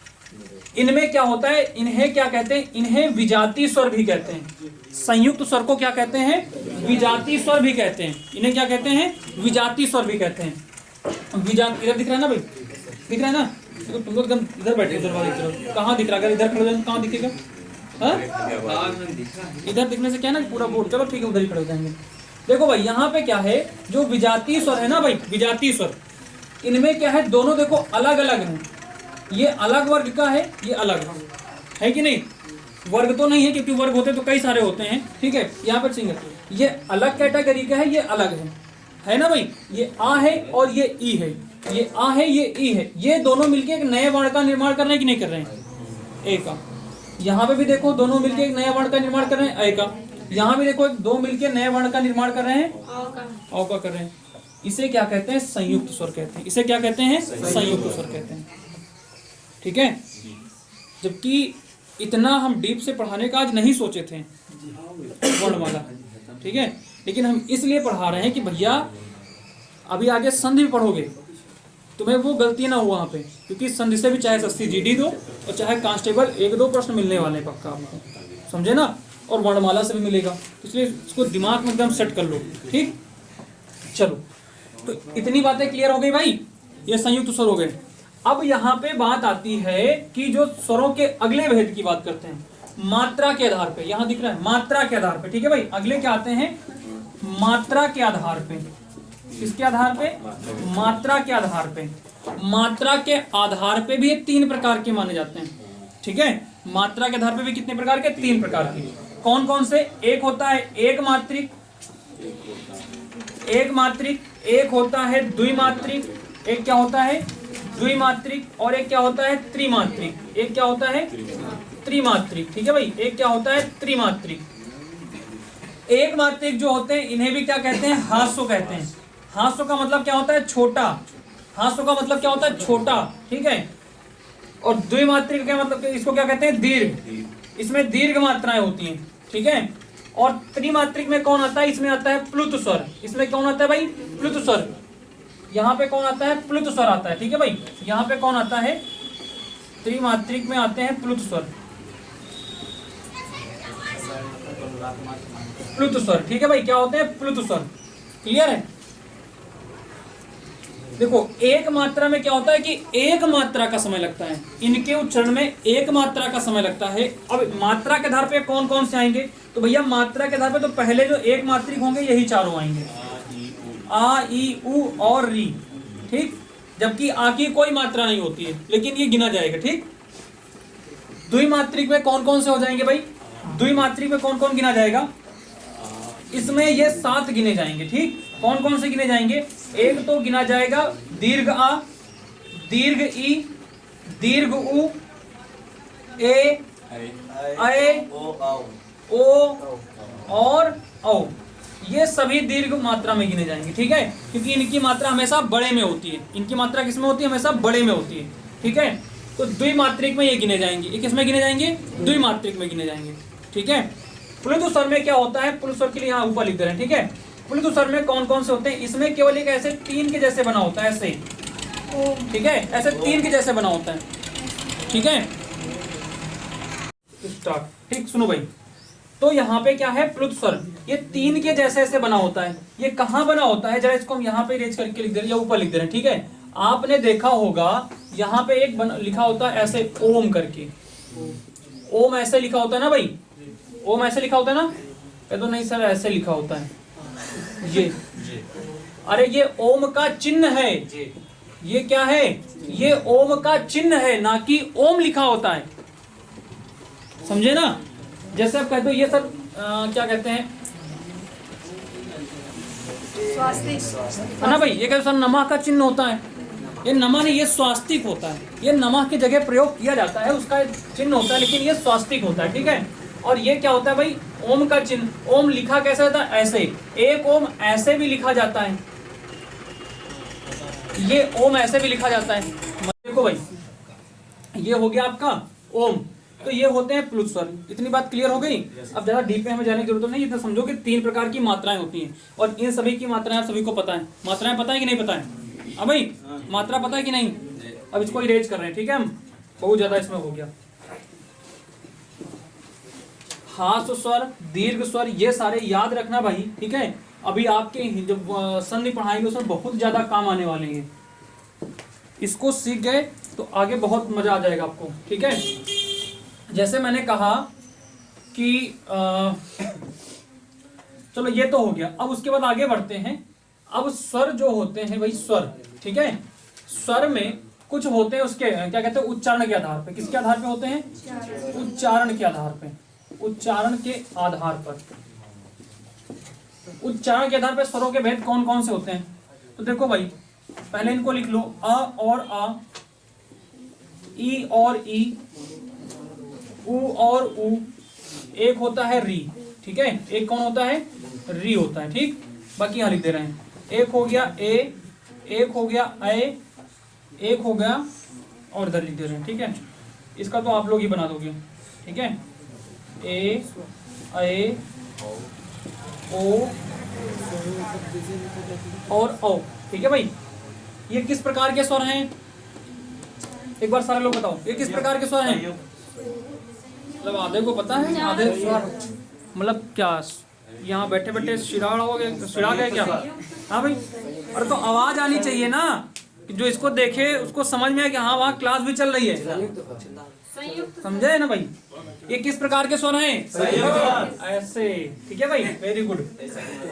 इनमें क्या होता है? इन्हें क्या कहते हैं? इन्हें विजातीय स्वर भी कहते हैं। संयुक्त स्वर को क्या कहते हैं? विजातीय स्वर भी कहते हैं। इन्हें क्या कहते हैं? विजातीय स्वर भी कहते हैं। विजात इधर दिख रहा है ना भाई? दिख रहा है ना? तो तुम लोग एकदम इधर बैठे, उधर वाली तरफ कहाँ दिख रहा है? अगर इधर खड़े हो जाए कहाँ दिखेगा? इधर दिखने से क्या है ना पूरा बोर्ड। चलो ठीक है, उधर ही खड़े हो जाएंगे। देखो भाई यहाँ पे क्या है, जो विजातीय स्वर है ना भाई, विजातीय स्वर, इनमें क्या है? दोनों देखो अलग अलग हैं। ये अलग वर्ग का है, ये अलग है कि नहीं? वर्ग तो नहीं है क्योंकि वर्ग होते तो कई सारे होते हैं, ठीक है। यहाँ पर सिंगल, ये अलग कैटेगरी का है, ये अलग है ना भाई। ये आ है और ये ई है, ये आ है, ये ई है। ये दोनों मिलके एक नए वर्ण का निर्माण कर रहे हैं कि नहीं कर रहे हैं? ए का। यहाँ पे भी देखो दोनों मिलके एक नए वर्ण का निर्माण कर रहे हैं, ए का। यहाँ भी देखो दो मिलके नए वर्ण का निर्माण कर रहे हैं, औ का कर रहे हैं। इसे क्या कहते हैं? संयुक्त स्वर कहते हैं। इसे क्या कहते हैं? संयुक्त स्वर कहते हैं, ठीक है। जबकि इतना हम डीप से पढ़ाने का आज नहीं सोचे थे वर्णमाला, ठीक है। लेकिन हम इसलिए पढ़ा रहे हैं कि भैया अभी आगे संधि भी पढ़ोगे, तुम्हें वो गलती ना हो वहाँ पे, क्योंकि संधि से भी चाहे सस्ती जीडी दो और चाहे कांस्टेबल एक दो प्रश्न मिलने वाले पक्का आपको, समझे ना। और वर्णमाला से भी मिलेगा, इसलिए इसको दिमाग में एकदम सेट कर लो, ठीक। चलो, तो इतनी बातें क्लियर हो गई भाई, ये संयुक्त स्वर हो गए। अब यहाँ पे बात आती है कि जो स्वरों के अगले भेद की बात करते हैं, मात्रा के आधार पे। यहाँ दिख रहा है मात्रा के आधार पे, ठीक है भाई। अगले क्या आते हैं? मात्रा के आधार पे। किसके आधार पे? मात्रा के आधार पे। मात्रा के आधार पे भी तीन प्रकार के माने जाते हैं, ठीक है। मात्रा के आधार पे भी कितने प्रकार के? तीन प्रकार के। कौन कौन से? एक होता है एक मात्रिक, एक मात्रिक, एक होता है द्विमात्रिक, एक क्या होता है? द्विमात्रिक, और एक क्या होता है? त्रिमात्रिक। एक क्या होता है? त्रिमात्रिक, ठीक है भाई। एक क्या होता है? त्रिमात्रिक। एक मात्रिक जो होते हैं इन्हें भी क्या कहते हैं? हास्व कहते हैं। हास्व का मतलब क्या होता है? छोटा। हास्व का मतलब क्या होता है? छोटा, ठीक है। और द्विमात्रिक का मतलब इसको क्या कहते हैं? दीर्घ। इसमें दीर्घ मात्राएं होती हैं, ठीक है। और त्रिमात्रिक में कौन आता है? इसमें आता है प्लुत स्वर। इसमें कौन आता है भाई? प्लुत स्वर। यहाँ पे कौन आता है? प्लुत स्वर आता है, ठीक है भाई। यहाँ पे कौन आता है? त्रिमात्रिक में आते हैं प्लुत स्वर, प्लुत स्वर, ठीक है भाई। क्या होते हैं? प्लुत स्वर। क्लियर है? देखो एक मात्रा में क्या होता है कि एक मात्रा का समय लगता है, इनके उच्चारण में एक मात्रा का समय लगता है। अब मात्रा के आधार पे कौन कौन से आएंगे? तो भैया मात्रा के आधार पे तो पहले जो एक मात्रिक होंगे यही चारों आएंगे, आ ई उ और री, ठीक। जबकि आ की कोई मात्रा नहीं होती है, लेकिन ये गिना जाएगा। ठीक, द्विमात्रिक में कौन कौन से हो जाएंगे भाई? द्विमात्रिक में कौन कौन गिना जाएगा? इसमें ये 7 गिने जाएंगे। ठीक, कौन कौन से गिने जाएंगे? एक तो गिना जाएगा दीर्घ आ, दीर्घ ई, दीर्घ उ, ए, ओ और औ, ये सभी दीर्घ मात्रा में गिने जाएंगे। ठीक है, क्योंकि इनकी मात्रा हमेशा बड़े में होती है। इनकी मात्रा किस में होती है? हमेशा बड़े में होती है। ठीक है, तो द्विमात्रिक में ये गिने जाएंगे। ये किस में गिने जाएंगे? द्विमात्रिक में गिने जाएंगे। ठीक है, पुलित स्वर में क्या होता है? पुलित स्वर के लिए यहाँ ऊपर लिख दे रहे हैं। ठीक है, पुलित स्वर में कौन कौन से होते हैं? इसमें केवल एक ऐसे 3 के जैसे बना होता है, ऐसे। ठीक है, ऐसे 3 के जैसे बना होता है। ठीक है, स्टार्ट। ठीक, सुनो भाई, तो यहाँ पे क्या है? प्लुत स्वर, ये 3 के जैसे ऐसे बना होता है। ये कहाँ बना होता है? जरा इसको हम यहाँ पे रेज करके लिख दे रहे हैं या ऊपर लिख दे रहे हैं। ठीक है, आपने देखा होगा यहाँ पे एक लिखा होता है ऐसे ओम करके। ओम ऐसे लिखा होता है ना भाई? ओम ऐसे लिखा होता है ना? ये तो नहीं सर, ऐसे लिखा होता है ये। अरे ये ओम का चिन्ह है। ये क्या है? ये ओम का चिन्ह है, ना कि ओम लिखा होता है। समझे ना? जैसे आप कहते हो ये सर क्या कहते हैं ना भाई? ये कहते सर नमः का चिन्ह होता है। ये नमः नहीं, ये स्वास्तिक होता है। ये नमः की जगह प्रयोग किया जाता है, उसका चिन्ह होता है, लेकिन ये स्वास्तिक होता है। ठीक है, और ये क्या होता है भाई? ओम का चिन्ह। ओम लिखा कैसे होता है? ऐसे। एक ओम ऐसे भी लिखा जाता है, ये ओम ऐसे भी लिखा जाता है। देखो भाई, ये हो गया आपका ओम। तो ये होते हैं प्लुत स्वर। इतनी बात क्लियर हो गई? अब ज्यादा डीप में हमें जाने की जरूरत नहीं, इतना समझो कि 3 प्रकार की मात्राएं होती हैं, और इन सभी की मात्राएं सभी को पता है। मात्राएं पता है कि नहीं पता है? अब भाई मात्रा पता है कि नहीं? अब इसको इरेज कर रहे हैं। ठीक है, हम बहुत ज्यादा इसमें हो गया। हास स्वर, दीर्घ स्वर, ये सारे याद रखना भाई। ठीक है, अभी आपके जब संधि पढ़ाएंगे उसमें बहुत ज्यादा काम आने वाले हैं। इसको सीख गए तो आगे बहुत मजा आ जाएगा आपको। ठीक है, जैसे मैंने कहा कि चलो ये तो हो गया। अब उसके बाद आगे बढ़ते हैं। अब स्वर जो होते हैं भाई, स्वर। ठीक है, स्वर में कुछ होते हैं उसके क्या कहते हैं? उच्चारण के आधार पे। किसके आधार पे होते हैं? उच्चारण के आधार पे। उच्चारण के आधार पर, उच्चारण के आधार पर स्वरों के भेद कौन कौन से होते हैं? तो देखो भाई, पहले इनको लिख लो। अ और आ, ई और ई, उ और उ, एक होता है री। ठीक है, एक कौन होता है? री होता है। ठीक, बाकी यहाँ लिख दे रहे हैं। एक हो गया ए, एक हो गया ए, एक हो गया, और इधर लिख दे रहे हैं। ठीक है, इसका तो आप लोग ही बना दोगे। ठीक है, ए, ओ और ओ। ठीक है भाई, ये किस प्रकार के स्वर हैं? एक बार सारे लोग बताओ, ये किस प्रकार के स्वर हैं? मतलब आधे को पता है? आधे स्वर मतलब क्या यहाँ बैठे बैठे शिरा गए क्या? हाँ भाई, अरे तो आवाज आनी चाहिए ना, कि जो इसको देखे उसको समझ में आए कि हाँ वहाँ क्लास भी चल रही है। समझे ना भाई? ये किस प्रकार के स्वर हैं? ऐसे। ठीक है भाई, वेरी गुड।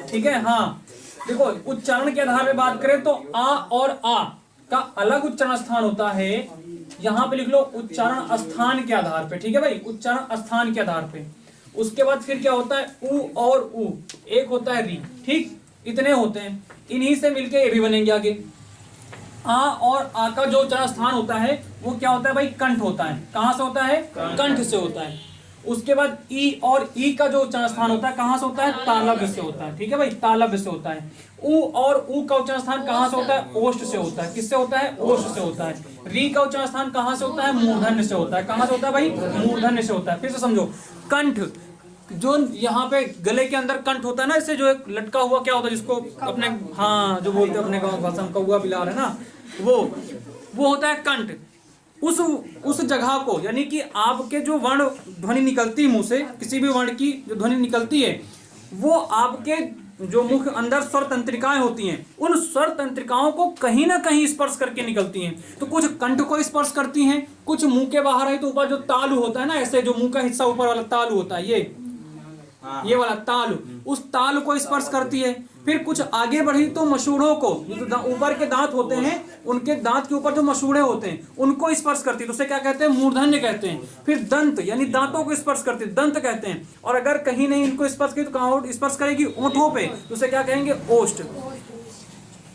ठीक है, हाँ देखो, उच्चारण के आधार पे बात करें तो आ और आ का अलग उच्चारण स्थान होता है। यहाँ पे लिख लो उच्चारण स्थान के आधार पे। ठीक है भाई, उच्चारण स्थान के आधार पे। उसके बाद फिर क्या होता है? उ और उ, एक होता है री। ठीक, इतने होते हैं। इन्हीं से मिलके ये भी बनेंगे आगे। आ और आ का जो उच्चारण स्थान होता है वो क्या होता है भाई? कंठ होता है। कहाँ से होता है? कंठ से होता है। उसके बाद ई और ई का जो उच्चारण स्थान होता है कहाँ से होता है? तालव्य से होता है। ठीक है भाई, तालव्य से होता है। उ और उ का उच्चारण स्थान कहाँ से होता है? ओष्ठ से होता है। किससे होता है? ओष्ठ से होता है। री का उच्चारण स्थान कहाँ से होता है? मूर्धन्य से होता है। कहाँ से होता है भाई? मूर्धन्य से होता है। फिर से समझो, कंठ जो यहाँ पे गले के अंदर कंठ होता है ना, इससे जो एक लटका हुआ क्या होता है जिसको अपने, हाँ जो बोलते हैं अपने गाँव भाषा में कौवा बिलार है ना, वो होता है कंठ। उस जगह को, यानी कि आपके जो वर्ण ध्वनि निकलती है मुंह से, किसी भी वर्ण की जो ध्वनि निकलती है, वो आपके जो मुख अंदर स्वर तंत्रिकाएं होती हैं, उन स्वर तंत्रिकाओं को कहीं ना कहीं स्पर्श करके निकलती हैं। तो कुछ कंठ को स्पर्श करती हैं, कुछ मुंह के बाहर है तो ऊपर जो तालु होता है ना, ऐसे जो मुंह का हिस्सा ऊपर वाला तालु होता है, ये ये वाला तालु, उस तालु को स्पर्श करती है। फिर कुछ आगे बढ़ी तो मसूड़ों को, जो ऊपर के दांत होते हैं, उनके दांत के ऊपर जो मसूड़े होते हैं उनको स्पर्श करती है, तो उसे क्या कहते हैं? मूर्धन्य कहते हैं। फिर दंत यानी दांतों को स्पर्श करती है, दंत कहते हैं। और अगर कहीं नहीं इनको स्पर्श की तो कहाँ स्पर्श करेगी? ओंठों पे, तो उसे क्या कहेंगे? ओष्ठ।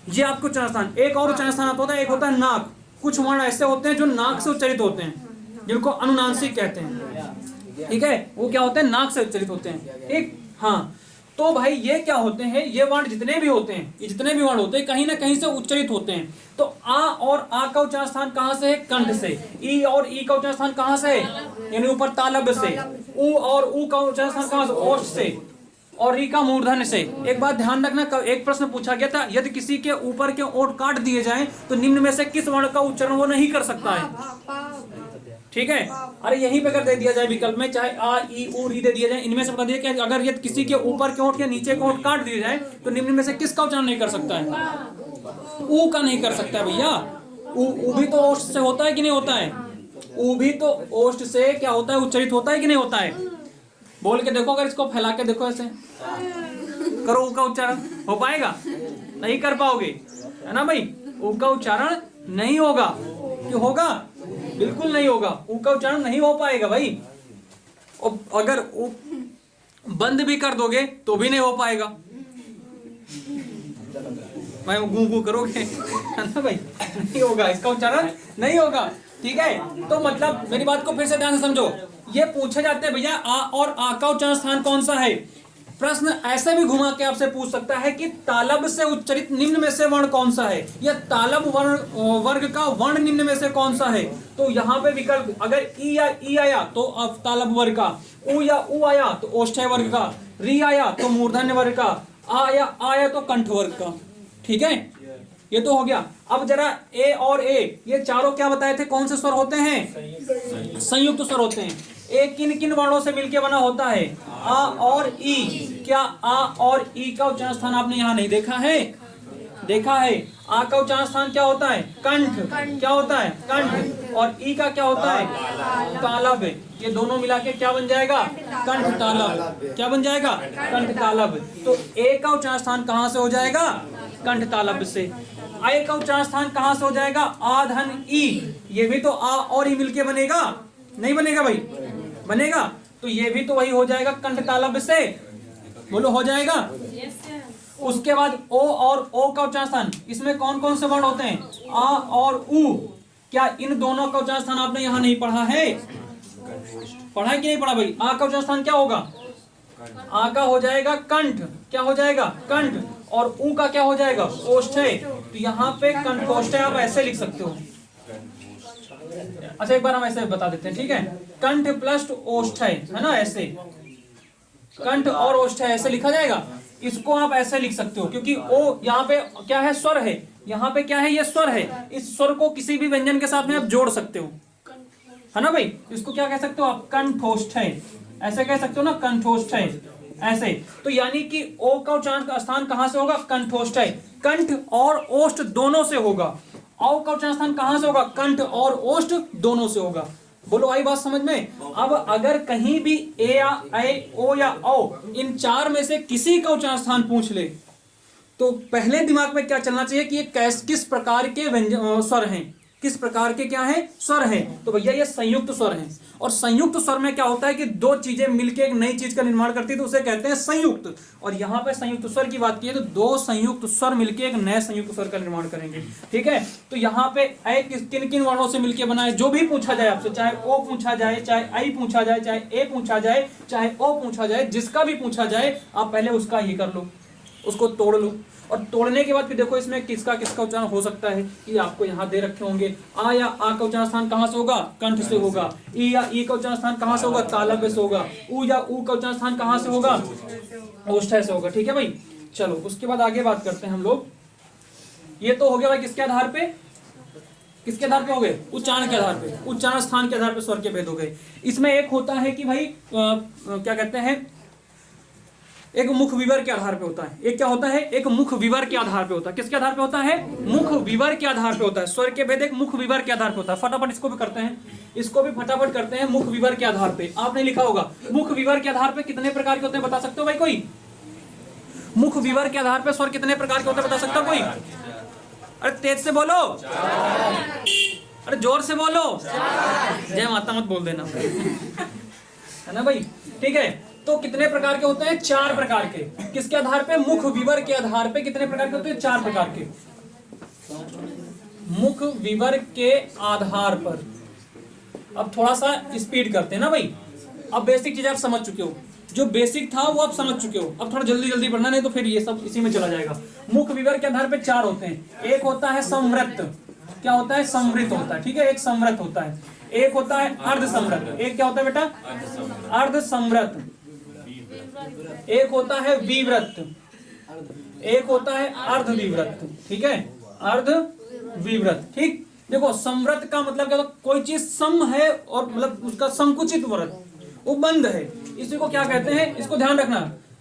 ये आपको उच्चारण स्थान। एक और उच्चारण स्थान होता है, एक होता है नाक। कुछ वर्ण ऐसे होते हैं जो नाक से उच्चारित होते हैं, जिनको अनुनासिक कहते हैं। ठीक है, वो क्या होते हैं? नाक से उच्चारित होते हैं। ठीक, हाँ। तो भाई ये क्या होते हैं? ये वर्ण जितने भी होते हैं, ये जितने भी वर्ण होते हैं कहीं ना कहीं से उच्चारित होते हैं। तो आ और आ का उच्चारण स्थान कहाँ से है? कंठ से। ई और ई का उच्चारण स्थान कहाँ से है? यानी ऊपर तालब से। उ और उ का उच्चारण स्थान कहाँ से? ओष्ठ से। और री का मूर्धन्य से। एक बात ध्यान रखना, एक प्रश्न पूछा गया था, यदि किसी के ऊपर के ओंठ काट दिए जाएं तो निम्न में से किस वर्ण का उच्चारण वो नहीं कर सकता है? ठीक है, अरे यहीं पे कर दे दिया जाए विकल्प में, चाहे आ ई उ री दे दिया जाए, इनमें से बता दिया कि अगर यदि किसी के ऊपर के ओंठ या नीचे के ओंठ काट दिए जाए तो निम्न में से किसका उच्चारण नहीं कर सकता है? ऊ का नहीं कर सकता है भैया। ऊ भी तो ओष्ठ से होता है कि नहीं होता है? ऊ भी तो ओष्ठ से क्या होता है? उच्चारित होता है कि नहीं होता है? बोल के देखो, अगर इसको फैला के देखो, ऐसे करो, ऊ का उच्चारण हो पाएगा? नहीं कर पाओगे, है ना भाई? ऊ का उच्चारण नहीं होगा। क्यों होगा? बिल्कुल नहीं होगा, ऊ का उच्चारण नहीं हो पाएगा भाई। और अगर ऊ बंद भी कर दोगे तो भी नहीं हो पाएगा भाई। गू गू करोगे, है ना भाई? नहीं होगा, इसका उच्चारण नहीं होगा। ठीक है, तो मतलब मेरी बात को फिर से ध्यान से समझो। ये पूछे जाते हैं भैया आ और आ का उच्चारण स्थान कौन सा है। प्रश्न ऐसे भी घुमा के आपसे पूछ सकता है कि तालब से उच्चरित निम्न में से वर्ण कौन सा है, या तालब वर्ग का वर्ण निम्न में से कौन सा है। तो यहाँ पे विकल्प, अगर ई या ई आया तो अब तालब वर्ग का, उ या उ आया तो ओष्ठ्य वर्ग का, री आया तो मूर्धन्य वर्ग का, आया तो कंठ वर्ग का। ठीक है, ये तो हो गया। अब जरा ए और ए, ये चारों क्या बताए थे? कौन से स्वर होते हैं? संयुक्त स्वर होते हैं। ए किन किन वर्णों से मिलकर बना होता है? आ और ई। क्या आ और ई का उच्चारण स्थान आपने यहाँ नहीं देखा है? देखा है। आ का उच्चारण स्थान क्या होता है? कंठ। क्या होता है? कंठ। और ई का क्या होता है? तालब। ये दोनों मिला के क्या बन जाएगा? कंठ तालब। क्या बन जाएगा? कंठ तालब। तो ए का उच्चारण स्थान कहाँ से हो जाएगा? कंठ तालब से। आय का उच्चारण स्थान कहाँ से हो जाएगा? आ धन ई। ये भी तो आ और ई मिलके बनेगा, नहीं बनेगा भाई? बनेगा। तो ये भी तो वही हो जाएगा, कंठ तालब से। बोलो, हो जाएगा? उसके बाद ओ और ओ का उच्चारण स्थान, इसमें कौन कौन से वर्ण होते हैं? आ और उ। क्या इन दोनों का उच्चारण स्थान आपने यहाँ नहीं पढ़ा है? पढ़ा है कि नहीं पढ़ा भाई? आ का उच्चारण स्थान क्या होगा? आ का हो जाएगा कंठ। क्या हो जाएगा? कंठ। और उ का क्या हो जाएगा? ओष्ठ्य। तो यहाँ पे कंठोष्ठ्य आप ऐसे लिख सकते हो। अच्छा, एक बार हम ऐसे बता देते हैं, ठीक है? कंठ प्लस ओष्ठ्य, है ना? ऐसे कंठ और ओष्ठ्य ऐसे लिखा जाएगा। इसको आप ऐसे लिख सकते हो, क्योंकि ओ यहाँ पे क्या है? स्वर है। यहाँ पे क्या है? ये स्वर है। इस स्वर को किसी भी व्यंजन के साथ में आप जोड़ सकते हो, है ना भाई? इसको क्या कह सकते हो आप? कंठोष्ठ्य। ऐसे कह सकते हो ना, कंठोष्ठ्य ऐसे। तो यानी कि ओ का उच्चारण का स्थान कहां से होगा? कंठोष्ठ्य। कंठ और ओष्ठ दोनों से होगा। औ का उच्चारण स्थान कहां से होगा? कंठ और ओष्ठ दोनों से होगा। बोलो, आई बात समझ में? अब अगर कहीं भी ए या ऐ, ओ या औ, इन चार में से किसी का उच्चारण स्थान पूछ ले तो पहले दिमाग में क्या चलना चाहिए कि ये किस प्रकार के व्यंजन स्वर हैं, किस प्रकार के क्या है? स्वर हैं। तो भैया ये संयुक्त स्वर हैं। और संयुक्त स्वर में क्या होता है कि दो चीजें मिलकर एक नई चीज का निर्माण करती है, तो उसे कहते हैं संयुक्त। और यहाँ पे संयुक्त स्वर की बात की है तो दो संयुक्त स्वर मिलकर एक नए संयुक्त स्वर का निर्माण करेंगे। ठीक है, तो यहाँ पे ऐ किन किन वर्णों से मिलकर बना है? जो भी पूछा जाए आपसे, चाहे ओ पूछा जाए, चाहे आई पूछा जाए, चाहे ए पूछा जाए, चाहे ओ पूछा जाए, जिसका भी पूछा जाए, आप पहले उसका ही कर लो, उसको तोड़ लो। और तोड़ने के बाद फिर देखो इसमें किसका किसका उच्चारण हो सकता है कि आपको यहाँ दे रखे होंगे। आ या आ का उच्चारण स्थान कहाँ से होगा? कंठ से होगा। ई या ई का उच्चारण स्थान कहाँ से होगा? तालव्य से होगा। उ या उ का उच्चारण स्थान कहाँ से होगा? ओष्ठ्य से होगा। ठीक है भाई, चलो उसके बाद आगे बात करते हैं हम लोग। ये तो हो गया भाई किसके आधार पे? किसके आधार पे हो गए? उच्चारण के आधार पे, उच्चारण स्थान के आधार पे स्वर के भेद हो गए। इसमें एक होता है कि भाई क्या कहते हैं, एक मुख विवर के आधार पे होता है। एक क्या होता है? एक मुख विवर के आधार पे होता है। किसके आधार पे होता है? मुख विवर के आधार पे होता है। स्वर के भेद एक मुख विवर के आधार पे होता है। फटाफट इसको भी करते हैं, इसको भी फटाफट करते हैं। मुख विवर के आधार पे आपने लिखा होगा, मुख विवर के आधार पे कितने प्रकार के होते हैं बता सकते हो भाई कोई? मुख विवर के आधार पे स्वर कितने प्रकार के होते हैं बता सकता हो कोई? अरे तेज से बोलो, अरे जोर से बोलो, जय माता मत बोल देना, है ना भाई? ठीक है, तो कितने प्रकार के होते हैं? 4 प्रकार के। किसके आधार पे? मुख विवर के आधार पे कितने प्रकार के होते हैं? 4 प्रकार के। मुख विवर के आधार पर। अब थोड़ा सा स्पीड करते हैं ना भाई। अब बेसिक चीज आप समझ चुके हो, जो बेसिक था वो आप समझ चुके हो। अब थोड़ा जल्दी जल्दी पढ़ना, नहीं तो फिर ये सब इसी में चला जाएगा। मुख विवर के आधार पे 4 होते हैं। एक होता है संवृत। क्या होता है? संवृत होता है। ठीक है, एक संवृत होता है। एक होता है अर्ध संवृत। एक क्या होता है बेटा? अर्ध संवृत। एक होता है विवृत। एक होता है अर्ध विवृत। ठीक है, अर्ध विवृत। ठीक, देखो संवृत का मतलब क्या होता है? कोई चीज सम है और मतलब उसका संकुचित व्रत, वो बंद है, इसी को क्या कहते हैं? इसको ध्यान रखना।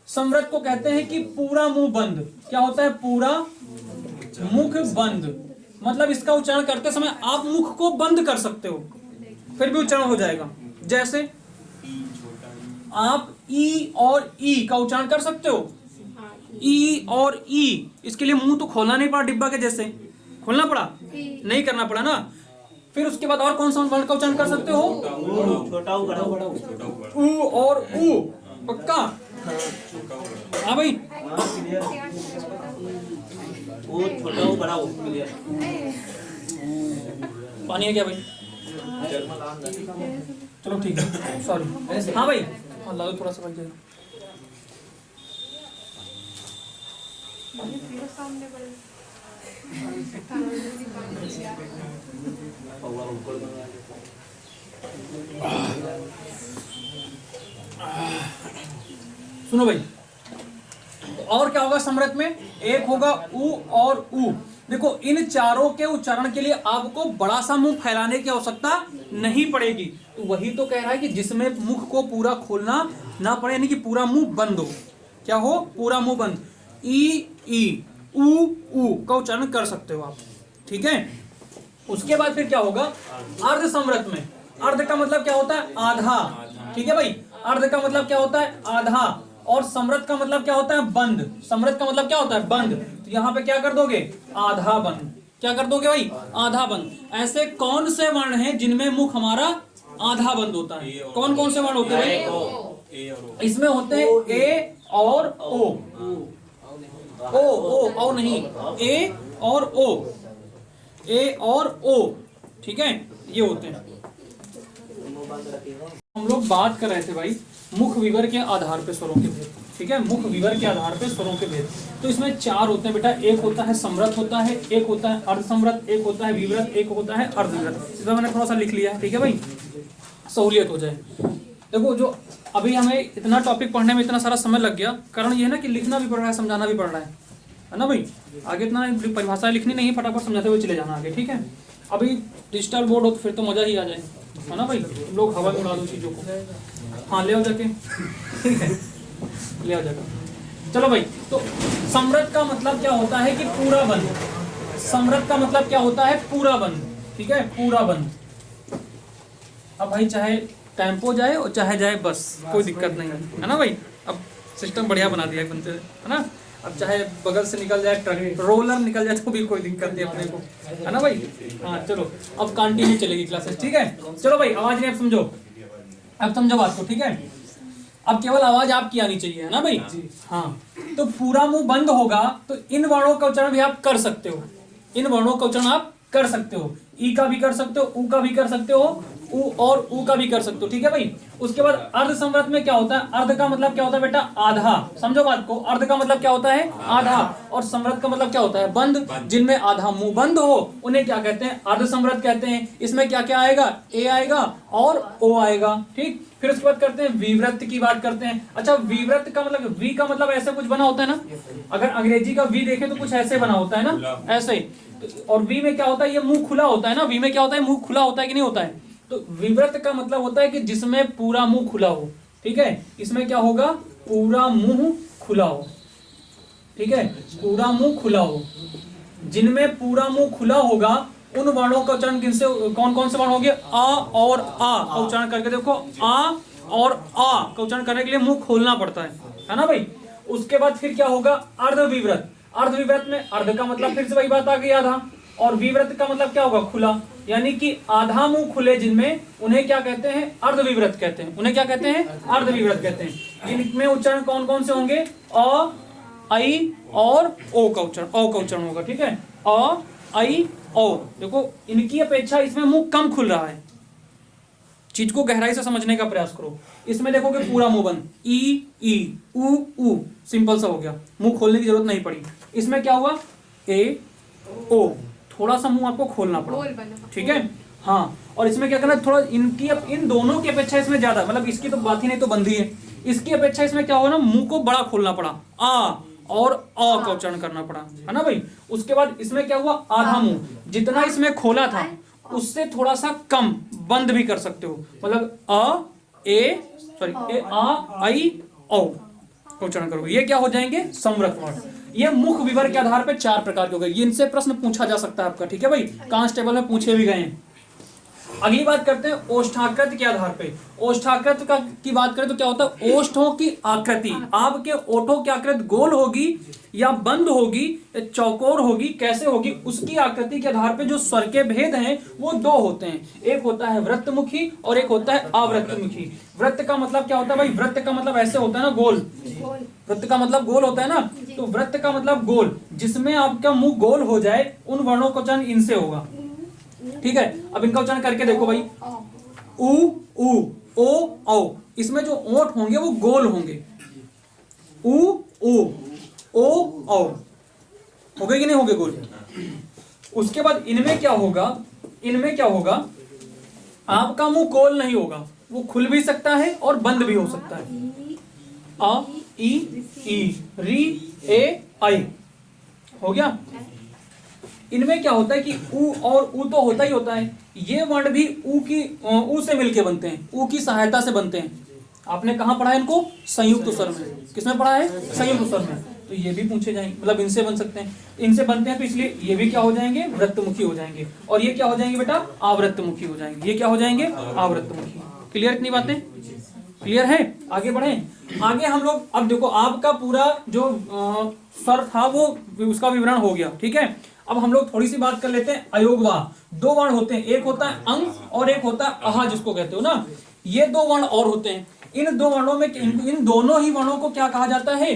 संवृत को कहते हैं कि पूरा मुंह बंद। क्या होता है? पूरा मुख बंद। मतलब इसका उच्चारण करते समय आप मुख को बंद कर सकते हो, फिर भी उच्चारण हो जाएगा। जैसे आप ई और ई का उच्चारण कर सकते हो। ई और ई, इसके लिए मुंह तो खोलना नहीं पड़ा, डिब्बा के जैसे खोलना पड़ा, नहीं करना पड़ा ना। फिर उसके बाद और कौन सा वर्ण का उच्चारण कर सकते हो? छोटा ऊ बड़ा ऊ। ऊ और ऊ। पक्का? हाँ भाई, वो छोटा ऊ बड़ा ऊ क्लियर। पानी है क्या भाई? चलो ठीक है, सॉरी। हाँ भाई, ला दो थोड़ा सा भाई। सुनो भाई, और क्या होगा संवृत में? एक होगा उ और उ। देखो इन चारों के उच्चारण के लिए आपको बड़ा सा मुंह फैलाने की आवश्यकता नहीं पड़ेगी। तो वही तो कह रहा है कि जिसमें मुख को पूरा खोलना ना पड़े, यानी कि पूरा मुंह बंद हो। क्या हो? पूरा मुंह बंद। ई उ ऊ का उच्चारण कर सकते हो आप। ठीक है, उसके बाद फिर क्या होगा? अर्ध संवृत में। अर्ध का मतलब क्या होता है? आधा। ठीक है भाई, अर्ध का मतलब क्या होता है? आधा। और समृत का मतलब क्या होता है? बंद। समृत का मतलब क्या होता है? बंद। तो यहाँ पे क्या कर दोगे? आधा बंद। क्या कर दोगे भाई? आधा बंद। ऐसे कौन से वर्ण हैं जिनमें मुख हमारा आधा बंद होता है? कौन कौन से वर्ण होते हैं भाई? इसमें होते हैं ए और ओ। ओ नहीं, ए और ओ। ए और ओ, ठीक है, ये होते हैं। हम लोग बात कर रहे थे भाई मुख विवर के आधार पे स्वरों के भेद। ठीक है, मुख विवर के आधार पे स्वरों के भेद। तो इसमें 4 होते हैं बेटा। एक होता है समृत होता है, एक होता है अर्ध समृत, एक होता है विवृत, एक होता है अर्ध विवृत। इसमें मैंने थोड़ा सा लिख लिया है, ठीक है भाई, सहूलियत हो जाए। देखो जो अभी हमें इतना टॉपिक पढ़ने में इतना सारा समय लग गया, कारण ये है ना कि लिखना भी पड़ रहा है, समझाना भी पड़ रहा है ना भाई। आगे इतना परिभाषाएं लिखनी नहीं, फटाफट समझाते हुए चले जाना आगे। ठीक है, अभी डिजिटल बोर्ड हो तो फिर तो मजा ही आ जाए, है ना भाई। लोग हवा में उड़ा दो चीजों को। हाँ ले आओ जाके, ठीक है, ले आओ जाकर। चलो भाई, तो समृत का मतलब क्या होता है कि पूरा बंद। समृत का मतलब क्या होता है? पूरा बंद। ठीक है, पूरा बंद। अब भाई चाहे टेम्पो जाए और चाहे जाए बस, कोई दिक्कत नहीं है ना भाई। अब सिस्टम बढ़िया बना दिया बनते है ना। अब चाहे बगल से निकल जाए ट्रक, रोलर निकल जाए तो भी कोई दिक्कत नहीं अपने को, है ना भाई। हाँ चलो, अब कंटिन्यू चलेगी क्लासेस। ठीक है, चलो भाई, आवाज नहीं अब समझो, अब समझो बात को। ठीक है, अब केवल आवाज आपकी आनी चाहिए, है ना भाई। हाँ, तो पूरा मुंह बंद होगा तो इन वर्णों का उच्चारण भी आप कर सकते हो। इन वर्णों का उच्चारण आप कर सकते हो। ई का भी कर सकते हो, ऊ का भी कर सकते हो, ऊ और ऊ का भी कर सकते हो। ठीक है भाई। उसके बाद अर्ध संवृत में क्या होता है? अर्ध का मतलब क्या होता है बेटा? आधा। समझो बात को, अर्ध का मतलब क्या होता है? आधा। और संवृत का मतलब क्या होता है? बंद। जिनमें आधा मुंह बंद हो उन्हें क्या कहते हैं? अर्ध संवृत कहते हैं। इसमें क्या क्या आएगा? ए आएगा और ओ आएगा। ठीक, फिर उसके बाद करते हैं विवृत की बात करते हैं। अच्छा, विवृत का मतलब, वी का मतलब ऐसे कुछ बना होता है ना। अगर अंग्रेजी का वी देखें तो कुछ ऐसे बना होता है ना, ऐसे। और वी में क्या होता है? ये मुंह खुला होता है ना। वी में क्या होता है? मुंह खुला होता है कि नहीं होता है? तो विवृत का मतलब होता है कि जिसमें पूरा मुंह खुला हो। ठीक है, इसमें क्या होगा? पूरा मुंह खुला हो, ठीक है, पूरा मुंह खुला हो। जिनमें पूरा मुंह खुला होगा उन वर्णों का उच्चारण किनसे, कौन कौन से वर्ण होंगे, आ और आ का उच्चारण करके देखो, आ और आ का उच्चारण करने के लिए मुंह खोलना पड़ता है ना भाई। उसके बाद फिर क्या होगा, अर्धविव्रत। अर्धविव्रत में अर्ध का मतलब फिर से वही बात आ गई, आधा, और विव्रत का मतलब क्या होगा, खुला, यानी कि आधा मुंह खुले जिनमें, उन्हें क्या कहते हैं, अर्धविव्रत कहते हैं। उन्हें क्या कहते हैं, अर्धविव्रत कहते हैं। इनमें उच्चारण कौन कौन से होंगे, अ, आई और ओ का उच्चारण, ओ का उच्चारण होगा, ठीक है, अ, आई, ओ। देखो इनकी अपेक्षा इसमें मुंह कम खुल रहा है, चीज को गहराई से समझने का प्रयास करो। इसमें देखोगे पूरा मुंह बंद, ई, उ, सिंपल सा हो गया, मुंह खोलने की जरूरत नहीं पड़ी। इसमें क्या हुआ, ए, ओ, थोड़ा सा मुंह आपको खोलना पड़ा, ठीक है, हाँ। और इसमें क्या करना, थोड़ा इनकी, अब इन दोनों की अपेक्षा इसमें ज्यादा, मतलब इसकी तो बात ही नहीं, तो बंदी है, इसकी अपेक्षा इसमें क्या होगा ना, मुंह को बड़ा खोलना पड़ा, आ और अ का उच्चारण करना पड़ा, है ना भाई। उसके बाद इसमें क्या हुआ, आधा मुंह, जितना इसमें खोला था उससे थोड़ा सा कम बंद भी कर सकते हो, मतलब ए, आ, आई, ओ का उच्चारण करोगे, ये क्या हो जाएंगे, संवृत वर्ण। ये मुख विवर के आधार पर 4 प्रकार के हो गए, इनसे प्रश्न पूछा जा सकता है आपका, ठीक है भाई, कांस्टेबल में पूछे भी गए हैं। अगली बात करते हैं ओष्ठाकृत के आधार पे। ओष्ठाकृत का की बात करें तो क्या होता है, ओष्ठों की आकृति, आपके ओठों की आकृति गोल होगी या बंद होगी या चौकोर होगी, कैसे होगी, उसकी आकृति के आधार पे जो स्वर के भेद हैं वो 2 होते हैं, एक होता है वृत्तमुखी और एक होता है अवृत्तमुखी। वृत्त का मतलब क्या होता है भाई, वृत्त का मतलब ऐसे होता है ना, गोल, वृत्त का मतलब गोल होता है ना, तो वृत्त का मतलब गोल, जिसमें आपका मुंह गोल हो जाए, उन वर्णों का उच्चारण इनसे होगा, ठीक है। अब इनका उच्चारण करके देखो भाई, उ, ओ, औ, इसमें जो ओंठ होंगे वो गोल होंगे, उ, ओ, औ, हो गए कि नहीं हो गए गोल। उसके बाद इनमें क्या होगा, इनमें क्या होगा, आपका मुंह गोल नहीं होगा, वो खुल भी सकता है और बंद भी हो सकता है, अ, ई, री, ए, आई, हो गया। इनमें क्या होता है कि उ और उ तो होता ही होता है, ये वर्ण भी उ से मिलके बनते हैं, उ की सहायता से बनते हैं। आपने कहाँ पढ़ा है इनको, संयुक्त स्वर में, किसमें पढ़ा है, संयुक्त स्वर में। तो ये भी पूछे जाएंगे, मतलब इनसे बन सकते हैं, इनसे बनते हैं, तो इसलिए ये भी क्या हो जाएंगे, वृत्तमुखी हो जाएंगे, और ये क्या हो जाएंगे बेटा, आवृत्तमुखी हो जाएंगे, ये क्या हो जाएंगे, आवृत्तमुखी। क्लियर इतनी बातें, क्लियर है। आगे बढ़े, आगे हम लोग, अब देखो आपका पूरा जो स्वर था वो उसका विवरण हो गया, ठीक है। अब हम लोग थोड़ी सी बात कर लेते हैं अयोगवाह। 2 वर्ण होते हैं, एक होता है अंग और एक होता है अहा, जिसको कहते हो ना, ये 2 वर्ण और होते हैं। इन 2 वर्णों में, इन दोनों ही वर्णों को क्या कहा जाता है,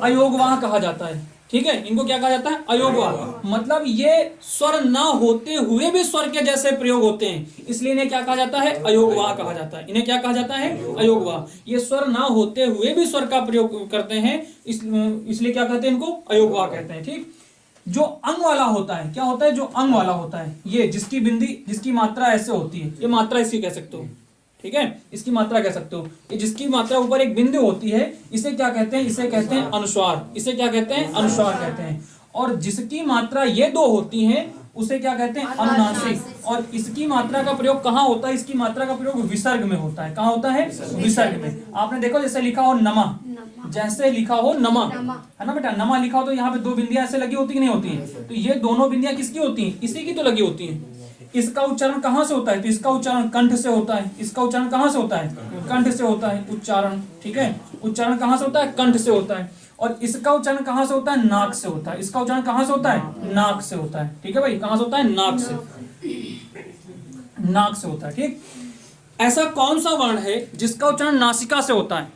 अयोगवाह कहा जाता है, ठीक है। इनको क्या कहा जाता है, अयोगवाह, मतलब ये स्वर ना होते हुए भी स्वर के जैसे प्रयोग होते हैं, इसलिए इन्हें क्या कहा जाता है, अयोगवाह कहा जाता है। इन्हें क्या कहा जाता है, अयोगवाह। ये स्वर ना होते हुए भी स्वर का प्रयोग करते हैं, इसलिए क्या कहते हैं, इनको अयोगवाह कहते हैं, ठीक। जो अंग वाला होता है, क्या होता है, जो अंग वाला होता है, ये जिसकी बिंदी, जिसकी मात्रा ऐसे होती है, ये मात्रा इसकी कह सकते हो, ठीक है, इसकी मात्रा कह सकते हो, ये जिसकी मात्रा ऊपर एक बिंदु होती है, इसे क्या कहते हैं, इसे कहते हैं अनुस्वार, इसे क्या कहते हैं, अनुस्वार कहते हैं। और जिसकी मात्रा ये 2 होती है उसे क्या कहते हैं, अनुनासिक। और इसकी मात्रा का प्रयोग कहाँ होता है, इसकी मात्रा का प्रयोग विसर्ग में होता है, कहाँ होता है, विसर्ग में। आपने देखो जैसे लिखा हो नमा, जैसे लिखा हो नमा, है ना बेटा, नमा लिखा हो तो यहाँ पे 2 बिंदियां ऐसे लगी होती कि नहीं होती हैं, तो ये दोनों बिंदियां किसकी होती हैं, इसी की तो लगी होती हैं। इसका उच्चारण कहाँ से होता है, तो इसका उच्चारण कंठ से होता है, इसका उच्चारण कहाँ से होता है, कंठ से होता है उच्चारण, ठीक है, उच्चारण कहाँ से होता है, कंठ से होता है। और इसका उच्चारण कहाँ से होता है, नाक से होता है, इसका उच्चारण कहाँ से होता है, नाक से होता है, ठीक है भाई, कहाँ से होता है, नाक से, नाक से होता है, ठीक। ऐसा कौन सा वर्ण है जिसका उच्चारण नासिका से होता है,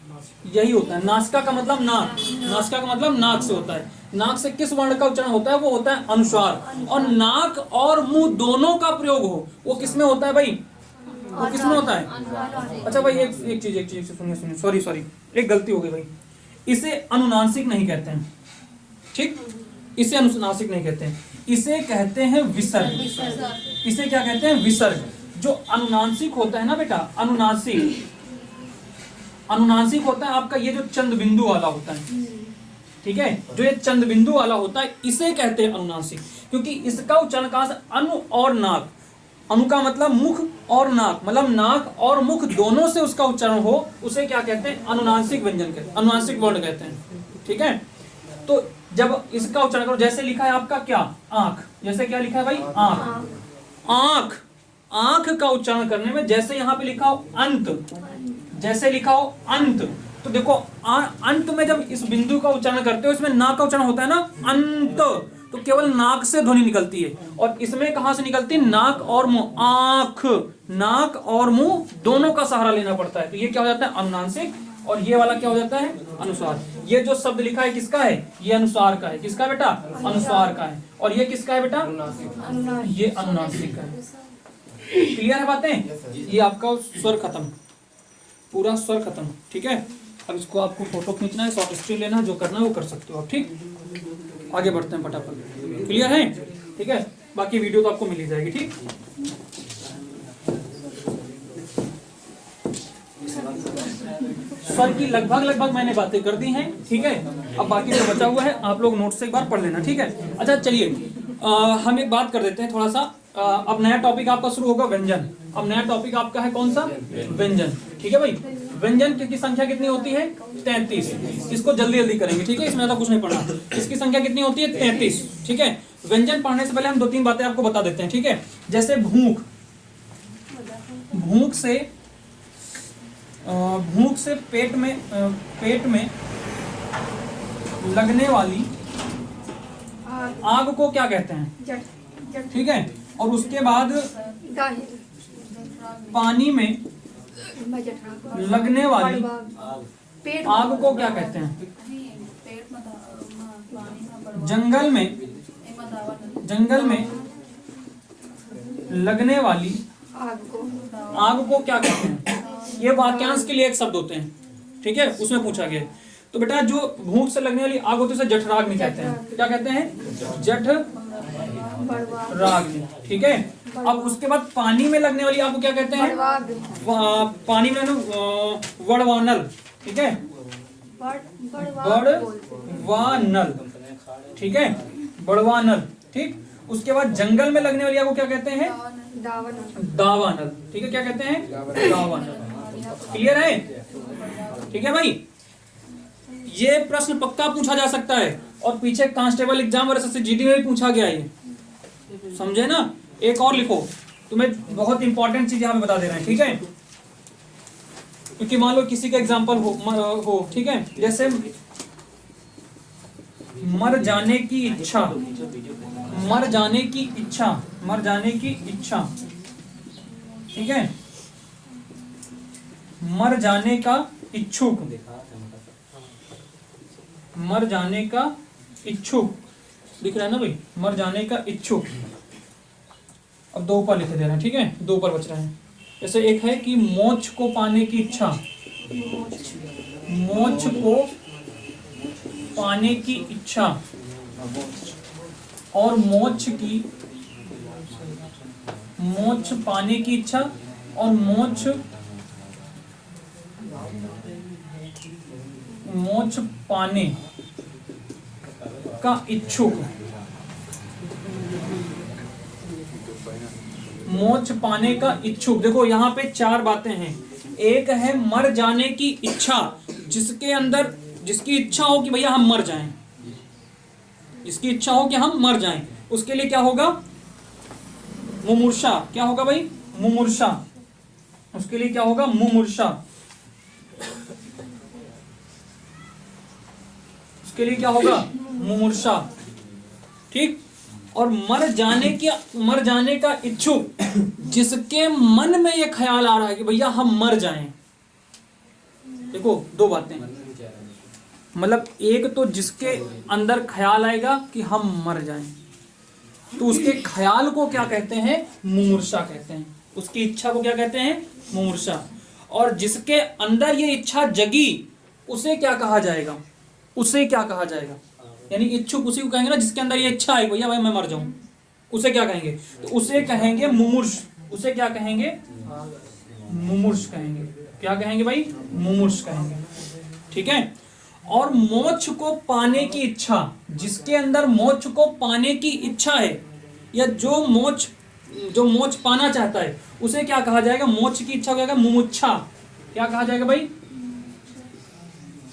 यही होता है, नासिका का मतलब नाक, नासिका का मतलब नाक से होता है। नाक से किस वर्ण का उच्चारण होता है, वो होता है अनुस्वार। और नाक और मुंह दोनों का प्रयोग हो, वो किसमें होता है भाई, वो किसमें होता है। अच्छा भाई एक चीज सुनिए, सॉरी एक गलती हो गई भाई, इसे अनुनासिक नहीं कहते हैं, ठीक, इसे अनुनासिक नहीं कहते हैं, इसे कहते हैं विसर्ग। इसे क्या कहते हैं, विसर्ग। जो अनुनासिक होता है ना बेटा, अनुनासिक होता है आपका ये जो चंद बिंदु वाला होता है, ठीक है, जो ये चंद बिंदु वाला होता है इसे कहते हैं अनुनासिक, क्योंकि इसका उच्चारण कहां से, अनु और नाक, अनु का मतलब मुख और नाक, मतलब नाक और मुख दोनों से उसका उच्चारण हो, उसे क्या कहते हैं, अनुनासिक व्यंजन कहते हैं, अनुनासिक वर्ण कहते हैं। ठीक है। तो जब इसका उच्चारण करो, जैसे लिखा है आपका क्या, आंख, जैसे क्या लिखा है भाई, आंख, आंख, आंख का उच्चारण करने में जैसे यहाँ पे लिखा हो अंत, जैसे लिखा हो अंत, तो देखो अंत में जब इस बिंदु का उच्चारण करते हो, इसमें ना का उच्चारण होता है ना, अंत, तो केवल नाक से ध्वनि निकलती है। और इसमें कहां से निकलती है, नाक और मुंह, आंख, नाक और मुंह दोनों का सहारा लेना पड़ता है। तो ये क्या हो जाता है, अनुनासिक, और ये वाला क्या हो जाता है, अनुस्वार। ये जो शब्द लिखा है किसका है, ये अनुस्वार का है, किसका है बेटा, अनुस्वार का है। और ये किसका है बेटा, ये अनुनासिक का है। क्लियर है बातें, ये आपका स्वर खत्म, पूरा स्वर खत्म, ठीक है। अब इसको आपको फोटो खींचना है, शॉर्ट स्टिल लेना है, जो करना है वो कर सकते हो आप, ठीक। आगे बढ़ते हैं फटाफट, क्लियर है, ठीक है। बाकी वीडियो तो आपको मिल ही जाएगी, ठीक। स्वर की लगभग मैंने बातें कर दी हैं, ठीक है। अब बाकी जो बचा हुआ है आप लोग नोट से एक बार पढ़ लेना, ठीक है। अच्छा चलिए हम एक बात कर देते हैं थोड़ा सा। अब नया टॉपिक आपका शुरू होगा, व्यंजन। अब नया टॉपिक आपका है कौन सा, व्यंजन, ठीक है भाई। व्यंजन की संख्या कितनी होती है, 33। इसको जल्दी जल्दी करेंगे, ठीक है, इसमें ज्यादा कुछ नहीं पढ़ना। इसकी संख्या कितनी होती है, 33, ठीक है। व्यंजन पढ़ने से पहले हम 2-3 बातें आपको बता देते हैं, ठीक है। जैसे भूख, भूख से पेट में लगने वाली आग को क्या कहते हैं, ठीक है। और उसके बाद पानी में लगने वाली आग को क्या कहते हैं, जंगल में लगने वाली आग को क्या कहते हैं। ये वाक्यांश के लिए एक शब्द होते हैं, ठीक है, उसमें पूछा गया। तो बेटा जो भूख से लगने वाली आग होती है उसे जठराग्नि कहते हैं। क्या कहते हैं, जठराग्नि, ठीक है। अब उसके बाद पानी में लगने वाली आग को क्या कहते हैं, पानी में वड़वानल, ठीक है, बड़वानल, ठीक है, बड़वानल, ठीक। उसके बाद जंगल में लगने वाली आग को क्या कहते हैं, दावानल, ठीक है, क्या कहते हैं, दावानल। क्लियर है, ठीक है भाई। ये प्रश्न पक्का पूछा जा सकता है, और पीछे कांस्टेबल एग्जाम और एसएससी जीडी में भी पूछा गया है, समझे ना। एक और लिखो, तुम्हें बहुत इंपॉर्टेंट चीज यहाँ पे बता दे रहे हैं, ठीक है। क्योंकि मान लो किसी का एग्जाम्पल हो, ठीक है, जैसे मर जाने की इच्छा, मर जाने की इच्छा, मर जाने की इच्छा, ठीक है, मर जाने का इच्छुक, मर जाने का इच्छुक, दिख रहा है ना भाई, मर जाने का इच्छुक। अब 2 ऊपर लिख दे रहे हैं, ठीक है, 2 ऊपर बच रहे हैं। जैसे एक है कि मोक्ष को पाने की इच्छा, मोक्ष को पाने की इच्छा, और मोक्ष पाने की इच्छा, और मोक्ष पाने का इच्छुक, मोक्ष पाने का इच्छुक। देखो यहाँ पे 4 बातें हैं। एक है मर जाने की इच्छा, जिसके अंदर, जिसकी इच्छा हो कि भैया हम मर जाएं, जिसकी इच्छा हो कि हम मर जाएं, उसके लिए क्या होगा, मुमूर्षा। क्या होगा भाई, मुमूर्षा, उसके लिए क्या होगा, मुमूर्षा, उसके लिए क्या होगा, मुमूर्षा, ठीक। और मर जाने का इच्छुक, जिसके मन में ये ख्याल आ रहा है कि भैया हम मर जाएं। देखो 2 बातें, मतलब एक तो जिसके अंदर ख्याल आएगा कि हम मर जाएं, तो उसके ख्याल को क्या कहते हैं, मुमूर्षा कहते हैं। उसकी इच्छा को क्या कहते हैं, मुमूर्षा। और जिसके अंदर ये इच्छा जगी, उसे क्या कहा जाएगा, उसे क्या कहा जाएगा, यानी इच्छुक उसी को कहेंगे ना जिसके अंदर ये इच्छा है भैया भाई मैं मर जाऊं, उसे क्या कहेंगे, तो उसे कहेंगे मुमूर्ष। उसे क्या कहेंगे, मुमूर्ष कहेंगे। क्या कहेंगे भाई, मुमूर्ष कहेंगे, ठीक है। और मोक्ष को पाने की इच्छा, जिसके अंदर मोक्ष को पाने की इच्छा है, या जो मोक्ष पाना चाहता है, उसे क्या कहा जाएगा, मोक्ष की इच्छा क्या, मुमुच्छा। क्या कहा जाएगा भाई,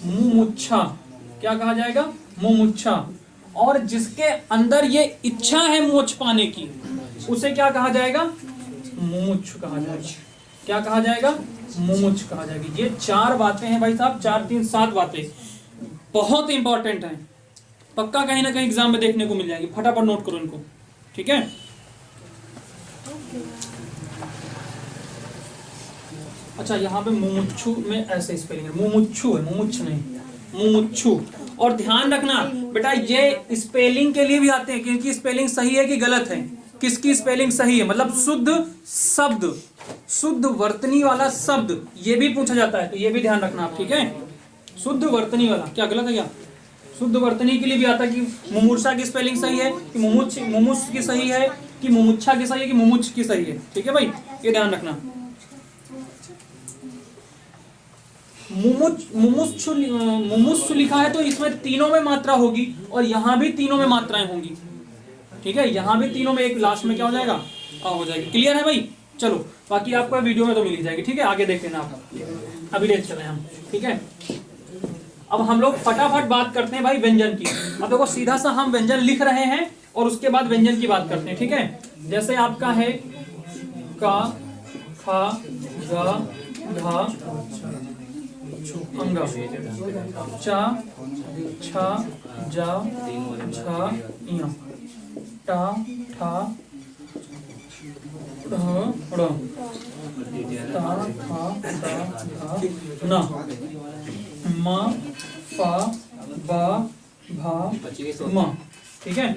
मुमुच्छा। क्या कहा जाएगा? मुमुक्षा। और जिसके अंदर ये इच्छा है मोक्ष पाने की, उसे क्या कहा जाएगा? मुमुक्षु कहा जाएगा। क्या कहा जाएगा? मुमुक्ष कहा जाएगा। ये 4 बातें हैं भाई साहब, 4 3 7 बातें बहुत इंपॉर्टेंट हैं, पक्का कहीं ना कहीं एग्जाम में देखने को मिल जाएगी। फटाफट नोट करो इनको, ठीक है। अच्छा, यहाँ पे मुमुक्षु में ऐसे स्पेलिंग है, मुमुक्षु है, मुमुक्ष नहीं, मुमुक्षु। और ध्यान रखना बेटा, ये स्पेलिंग के लिए भी आते हैं कि इनकी स्पेलिंग सही है कि गलत है। किसकी स्पेलिंग सही है, मतलब शुद्ध शब्द, शुद्ध वर्तनी वाला शब्द, ये भी पूछा जाता है, तो ये भी ध्यान रखना आप, ठीक है। शुद्ध वर्तनी वाला, क्या गलत है क्या? शुद्ध वर्तनी के लिए भी आता है कि मुमूर्षा की स्पेलिंग सही है कि मुमुक्ष की सही है कि मुमुक्षा की सही है कि मुमुक्ष की सही है, ठीक है भाई, ये ध्यान रखना। मुमुक्षु लिखा है तो इसमें तीनों में मात्रा होगी और यहाँ भी तीनों में मात्राएं होंगी, ठीक है। यहाँ भी तीनों में, एक लास्ट में क्या हो जाएगा? आ हो जाएगी। क्लियर है भाई? चलो, बाकी आपको वीडियो में तो मिल ही जाएगी, ठीक है। आगे देख लेना आप, अभी देख चले हम, ठीक है। अब हम लोग फटाफट बात करते हैं भाई व्यंजन की। अब देखो, सीधा सा हम व्यंजन लिख रहे हैं और उसके बाद व्यंजन की बात करते हैं, ठीक है। जैसे आपका है का, खा, गा, घा, अंगा, चा, छा, जा, झा, इया, टा, ठा, ढ, ड़, ता, था, ता, धा, ना, मा, फा, बा, भा, मा, ठीक है।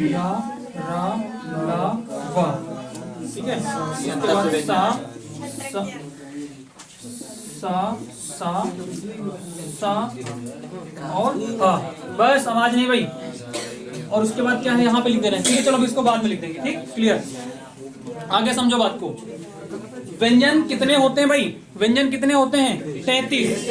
या, रा, ला, वा, ठीक है। उसके बाद सा और हा, बस आवाज नहीं भाई। और उसके बाद क्या है, यहाँ पे लिख दे रहे हैं, ठीक है। चलो, अब इसको बाद में लिख देंगे, ठीक, क्लियर। आगे समझो बात को। व्यंजन कितने होते हैं भाई? व्यंजन कितने होते हैं? 33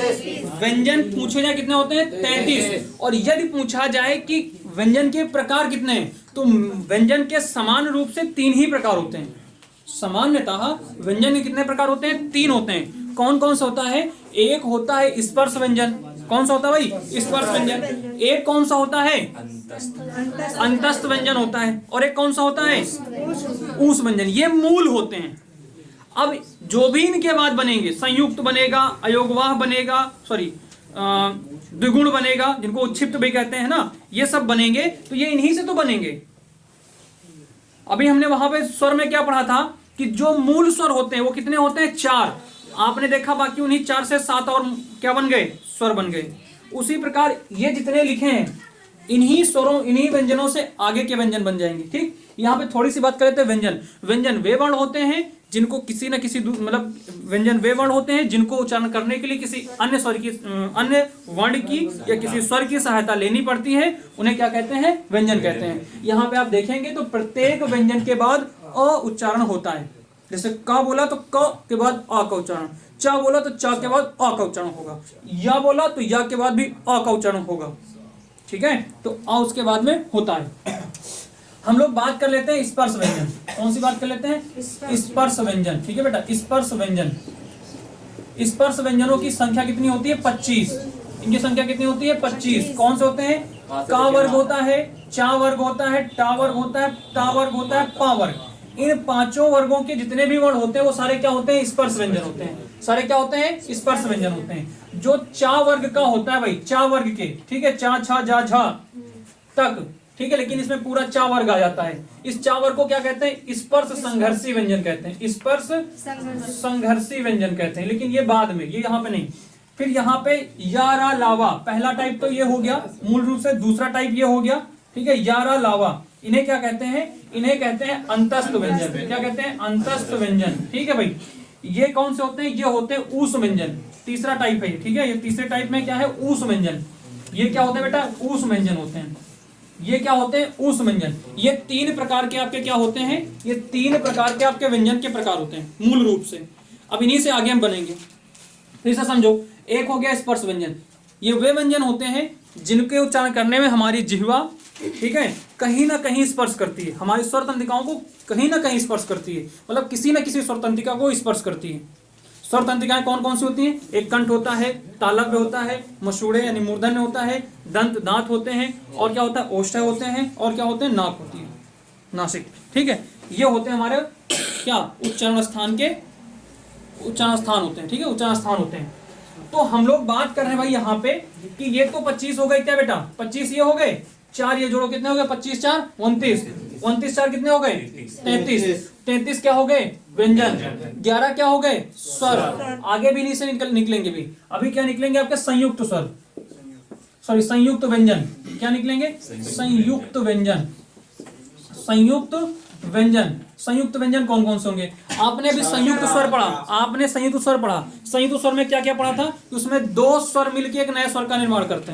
व्यंजन पूछे जाए कितने होते हैं? 33। और यदि पूछा जाए कि व्यंजन के प्रकार कितने हैं, तो व्यंजन के समान रूप से 3 ही प्रकार होते हैं। सामान्यतः व्यंजन के कितने प्रकार होते हैं? 3 होते हैं। कौन कौन सा होता है? एक होता है स्पर्श व्यंजन। कौन सा होता है भाई? स्पर्श व्यंजन। एक कौन सा होता है? अंतस्थ व्यंजन होता है। और एक कौन सा होता है? ऊष्म व्यंजन। ये मूल होते हैं। अब जो भी इनके बाद बनेंगे, संयुक्त बनेगा, अयोगवाह बनेगा, सॉरी द्विगुण बनेगा, जिनको उच्छिप्त भी कहते हैं ना, ये सब बनेंगे, तो ये इन्हीं से तो बनेंगे। अभी हमने वहां पे स्वर में क्या पढ़ा था कि जो मूल स्वर होते हैं वो कितने होते हैं? 4। आपने देखा, बाकी उन्हीं 4 से 7 और क्या बन गए? स्वर बन गए। उसी प्रकार ये जितने लिखे हैं, इन्हीं स्वरों, इन्हीं व्यंजनों से आगे के व्यंजन बन जाएंगे, ठीक। यहाँ पे थोड़ी सी बात करते हैं व्यंजन। व्यंजन वे वर्ण होते हैं जिनको किसी न किसी, मतलब व्यंजन वे वर्ण होते हैं जिनको उच्चारण करने के लिए किसी अन्य स्वर की, अन्य वर्ण की या किसी स्वर की सहायता लेनी पड़ती है। उन्हें क्या कहते हैं? व्यंजन कहते हैं। यहाँ पे आप देखेंगे तो प्रत्येक व्यंजन के बाद अ उच्चारण होता है। जैसे क बोला तो क के बाद आ का उच्चारण, चा बोला तो चा के बाद आ का उच्चारण होगा, या बोला तो या के बाद भी आ का उच्चारण होगा, ठीक है। तो आ उसके बाद में होता है। हम लोग बात कर लेते हैं स्पर्श व्यंजन। कौन सी बात कर लेते हैं? स्पर्श व्यंजन, ठीक है बेटा। स्पर्श व्यंजन, स्पर्श व्यंजनों की संख्या कितनी होती है? 25। इनकी संख्या कितनी होती है? 25। कौन से होते हैं? का वर्ग होता है, चा वर्ग होता है, टा वर्ग होता है, ता वर्ग होता है, पा वर्ग। इन 5 वर्गों के जितने भी वर्ण होते हैं वो सारे क्या होते हैं? स्पर्श व्यंजन होते हैं। सारे क्या होते हैं? स्पर्श व्यंजन होते हैं। जो चा वर्ग का होता है भाई, चा वर्ग के, ठीक है, चा, छा, जा, झा तक, ठीक है, लेकिन इसमें पूरा चा वर्ग आ जाता है। इस चा वर्ग को क्या कहते हैं? स्पर्श संघर्षी व्यंजन कहते हैं। स्पर्श संघर्षी व्यंजन कहते हैं, लेकिन ये बाद में, ये यहाँ पे नहीं। फिर यहाँ पे या, रा, लावा, पहला टाइप तो ये हो गया मूल रूप से, दूसरा टाइप ये हो गया, ठीक है। या, रा, लावा, इन्हें क्या कहते हैं? इन्हें कहते हैं अंतस्थ व्यंजन। क्या कहते हैं? अंतस्थ व्यंजन, ठीक है भाई। ये कौन से होते हैं? ये होते हैं ऊष्म व्यंजन। तीसरा टाइप है, ठीक है। ये तीसरे टाइप में क्या है? ऊष्म व्यंजन। ये क्या होते हैं बेटा? ऊष्म व्यंजन होते हैं। ये क्या होते हैं? ऊष्म व्यंजन। ये 3 प्रकार के आपके क्या होते हैं? ये 3 प्रकार के आपके व्यंजन के प्रकार होते हैं मूल रूप से। अब इन्हीं से आगे हम बनेंगे। फिर से समझो, एक हो गया स्पर्श व्यंजन। ये वे व्यंजन होते हैं जिनके उच्चारण करने में हमारी जिह्वा, ठीक है, कहीं ना कहीं स्पर्श करती है, हमारी स्वर तंत्रिकाओं को कहीं ना कहीं स्पर्श करती है, मतलब किसी न किसी स्वर तंत्रिका को स्पर्श करती है। स्वर तंत्रिकाएं कौन कौन सी होती हैं? एक कंठ होता है, तालव्य होता है, मसूड़े यानी मूर्धन्य होता है, दंत दांत होते हैं, और क्या होता है? ओष्ठ्य होते हैं, और क्या होते हैं? नाक होती है, नासिक। ठीक है, ये होते हैं हमारे क्या? उच्चारण स्थान के उच्चारण स्थान होते हैं। ठीक है, उच्चारण स्थान होते हैं। तो हम लोग बात कर रहे हैं भाई यहाँ पे कि ये तो 25 हो गए क्या बेटा? 25 ये हो गए, 4 ये जोड़ो, कितने हो गए? 25 4 29, 29 4 कितने हो गए? 33, 33 क्या हो गए? व्यंजन। 11 क्या हो गए? स्वर। आगे भी नहीं से निकलेंगे भी, अभी क्या निकलेंगे आपके? संयुक्त स्वर, सॉरी संयुक्त व्यंजन। क्या निकलेंगे? संयुक्त व्यंजन। संयुक्त व्यंजन। संयुक्त व्यंजन कौन कौन से होंगे? आपने अभी संयुक्त स्वर पढ़ा, आपने संयुक्त स्वर पढ़ा। संयुक्त स्वर में क्या क्या पढ़ा था? कि उसमें 2 स्वर मिलकर एक नए स्वर का निर्माण करते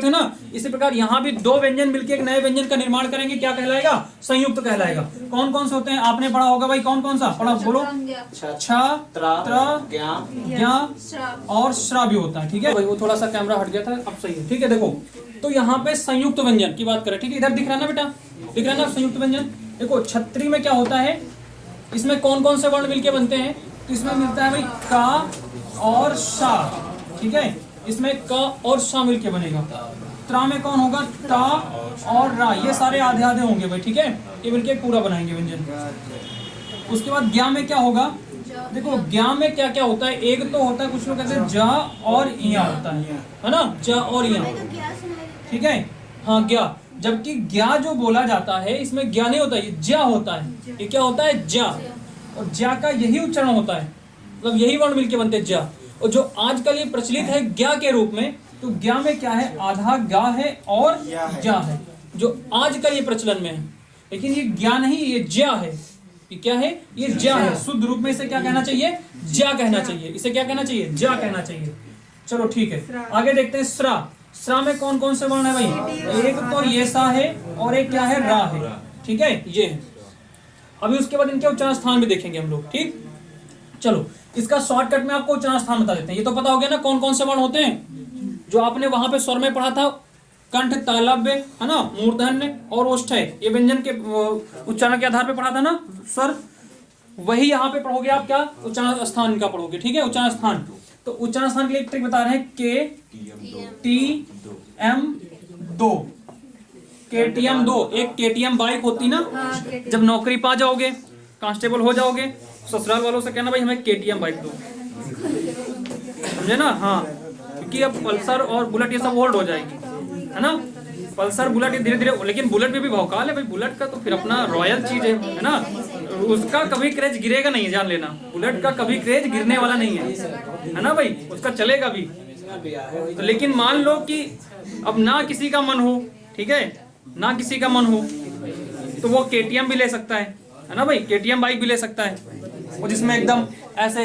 थे ना। इसी प्रकार यहाँ भी 2 व्यंजन मिलकर एक नए व्यंजन का निर्माण करेंगे, क्या कहलाएगा? संयुक्त कहलाएगा। कौन कौन से होते हैं? आपने पढ़ा होगा भाई, कौन कौन सा पढ़ा? बोलो। छ, त्र, ज्ञ और श्रा भी होता है। ठीक है भाई, वो थोड़ा सा कैमरा हट गया था, अब सही है। ठीक है, देखो तो यहाँ पे संयुक्त व्यंजन की बात करें। ठीक है, इधर दिख रहा है ना बेटा? दिख रहा है ना संयुक्त व्यंजन? देखो छत्री में क्या होता है, इसमें कौन कौन से वर्ण मिलके बनते हैं? तो इसमें मिलता है भाई का और शा। ठीक है, इसमें क और शा मिलके बनेगा। त्रा में कौन होगा? टा और रा, ये सारे आधे आधे होंगे भाई। ठीक है, ये मिलके पूरा बनाएंगे व्यंजन। उसके बाद ज्ञा में क्या होगा? देखो ज्ञा में क्या क्या होता है? एक तो होता है, कुछ लोग कहते हैं जा और इया होता है ना? जा और इया। ठीक है, हाँ ज्ञा। जबकि ज्ञा जो बोला जाता है इसमें ज्ञा नहीं होता, ये ज्या होता है। ये क्या होता है? ज्या। और ज्या का यही उच्चारण होता है, मतलब यही वर्ण मिलके बनते हैं ज्या। और जो आजकल ये प्रचलित है ज्ञा के रूप में, तो ज्ञा में क्या है? आधा गा है और ज्या है, जो आजकल ये प्रचलन में है। लेकिन ये ज्ञा नहीं, ये ज्या है। ये क्या है? ये ज्या है। शुद्ध रूप में इसे क्या कहना चाहिए? ज्या कहना चाहिए। इसे क्या कहना चाहिए? ज्या कहना चाहिए। चलो ठीक है, आगे देखते हैं श्रा। श्रा में कौन कौन से वर्ण है भाई? एक तो ये सा है और एक क्या है? रा है। ठीक है, ये है। अभी उसके बाद इनके उच्चारण स्थान भी देखेंगे हम लोग। ठीक, चलो इसका शॉर्टकट में आपको उच्चारण स्थान बता देते हैं। ये तो पता हो गया ना कौन कौन से वर्ण होते हैं, जो आपने वहां पे स्वर में पढ़ा था। कंठ, तालव्य है ना, मूर्धन्य और ओष्ठ्य, ये व्यंजन के उच्चारण के आधार पे पढ़ा था ना स्वर। वही यहाँ पे पढ़ोगे आप, क्या? उच्चारण स्थान का पढ़ोगे। ठीक है, उच्चारण स्थान। तो उच्चारण स्थान के लिए एक ट्रिक बता रहे हैं, KTM 2। KTM 2 एक KTM बाइक होती ना। जब नौकरी पा जाओगे, कांस्टेबल हो जाओगे, ससुराल वालों से कहना भाई हमें KTM बाइक दो, समझे ना? हाँ, क्योंकि अब पल्सर और बुलेट ये सब ओल्ड हो जाएगी, है ना? पल्सर बुलेट ये धीरे धीरे, लेकिन बुलेट में भी भौकाल है भाई। बुलेट का तो फिर अपना रॉयल चीज है ना? उसका कभी क्रेज गिरेगा नहीं, जान लेना। बुलेट का कभी क्रेज गिरने वाला नहीं है ना भाई? उसका चलेगा भी। तो लेकिन मान लो कि अब ना किसी का मन हो, ठीक है, ना किसी का मन हो, तो वो KTM भी ले सकता है ना भाई? KTM बाइक भी ले सकता है, वो जिसमें एकदम ऐसे,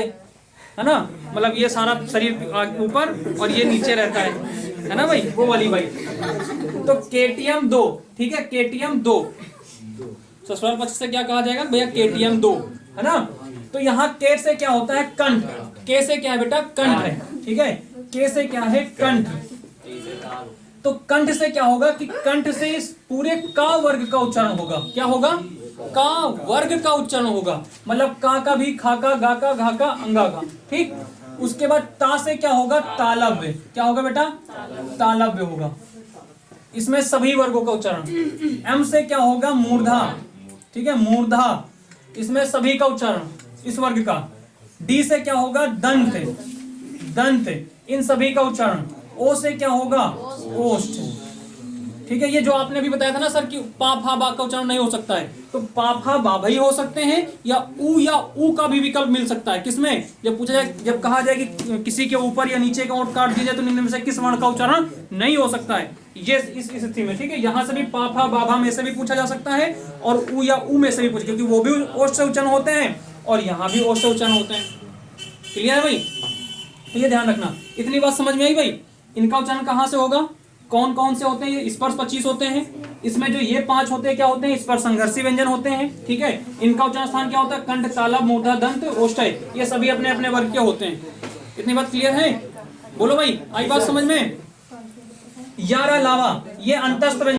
है ना, मतलब ये सारा शरीर ऊपर और ये नीचे रहता है ना भाई? वो वाली बाइक। तो KTM 2, ठीक है, KTM 2 ससुराल पक्ष से क्या कहा जाएगा भैया? KTM 2, है ना? तो यहाँ K से क्या होता है? कंठ। K से क्या है बेटा? कंठ है। ठीक है, K से क्या है? कंठ। तो कंठ से क्या होगा कि कंठ से इस पूरे का वर्ग का उच्चारण होगा। क्या होगा? का वर्ग का उच्चारण होगा, मतलब का भी, खा का, गा का, घा का, अंगा का। ठीक, उसके बाद ता से क्या होगा? तालव्य। क्या होगा बेटा? तालव्य होगा। इसमें सभी वर्गों का उच्चारण। एम से क्या होगा? मूर्धा। ठीक है, मूर्धा, इसमें सभी का उच्चारण, इस वर्ग का। डी से क्या होगा? दंत। दंत, इन सभी का उच्चारण। ओ से क्या होगा? ओष्ठ। ठीक है, ये जो आपने अभी बताया था ना सर कि पा फा बा का उच्चारण नहीं हो सकता है, तो पा फा बा भी हो सकते हैं, या ऊ का भी विकल्प मिल सकता है। किसमें? जब पूछा जाए, जब कहा जाए कि किसी के ऊपर या नीचे का ओंठ काट दिया जाए तो निम्न में से किस वर्ण का उच्चारण नहीं हो सकता है, ये इस स्थिति में। ठीक है, यहाँ से भी पा फा बा भा में से भी पूछा जा सकता है, और ऊ या ऊ में से भी पूछा, क्योंकि वो भी ओष्ठ से उच्चारण होते हैं और यहाँ भी ओष्ठ से उच्चारण होते हैं। क्लियर है भाई? तो ये ध्यान रखना। इतनी बात समझ में आई भाई? इनका उच्चारण कहाँ से होगा? कौन कौन से होते हैं? ये स्पर्श 25 होते हैं। इसमें जो ये 5 होते हैं क्या होते हैं? स्पर्श संघर्षी व्यंजन होते हैं। ठीक है, इनका उच्चारण स्थान क्या होता है? कंठ, तालव्य, मूर्धा, दंत, ओष्ठ्य, ये सभी अपने अपने वर्ग के होते हैं। इतनी बात क्लियर है? बोलो भाई, आई बात समझ में? यारा लावा, ये अंतस्थ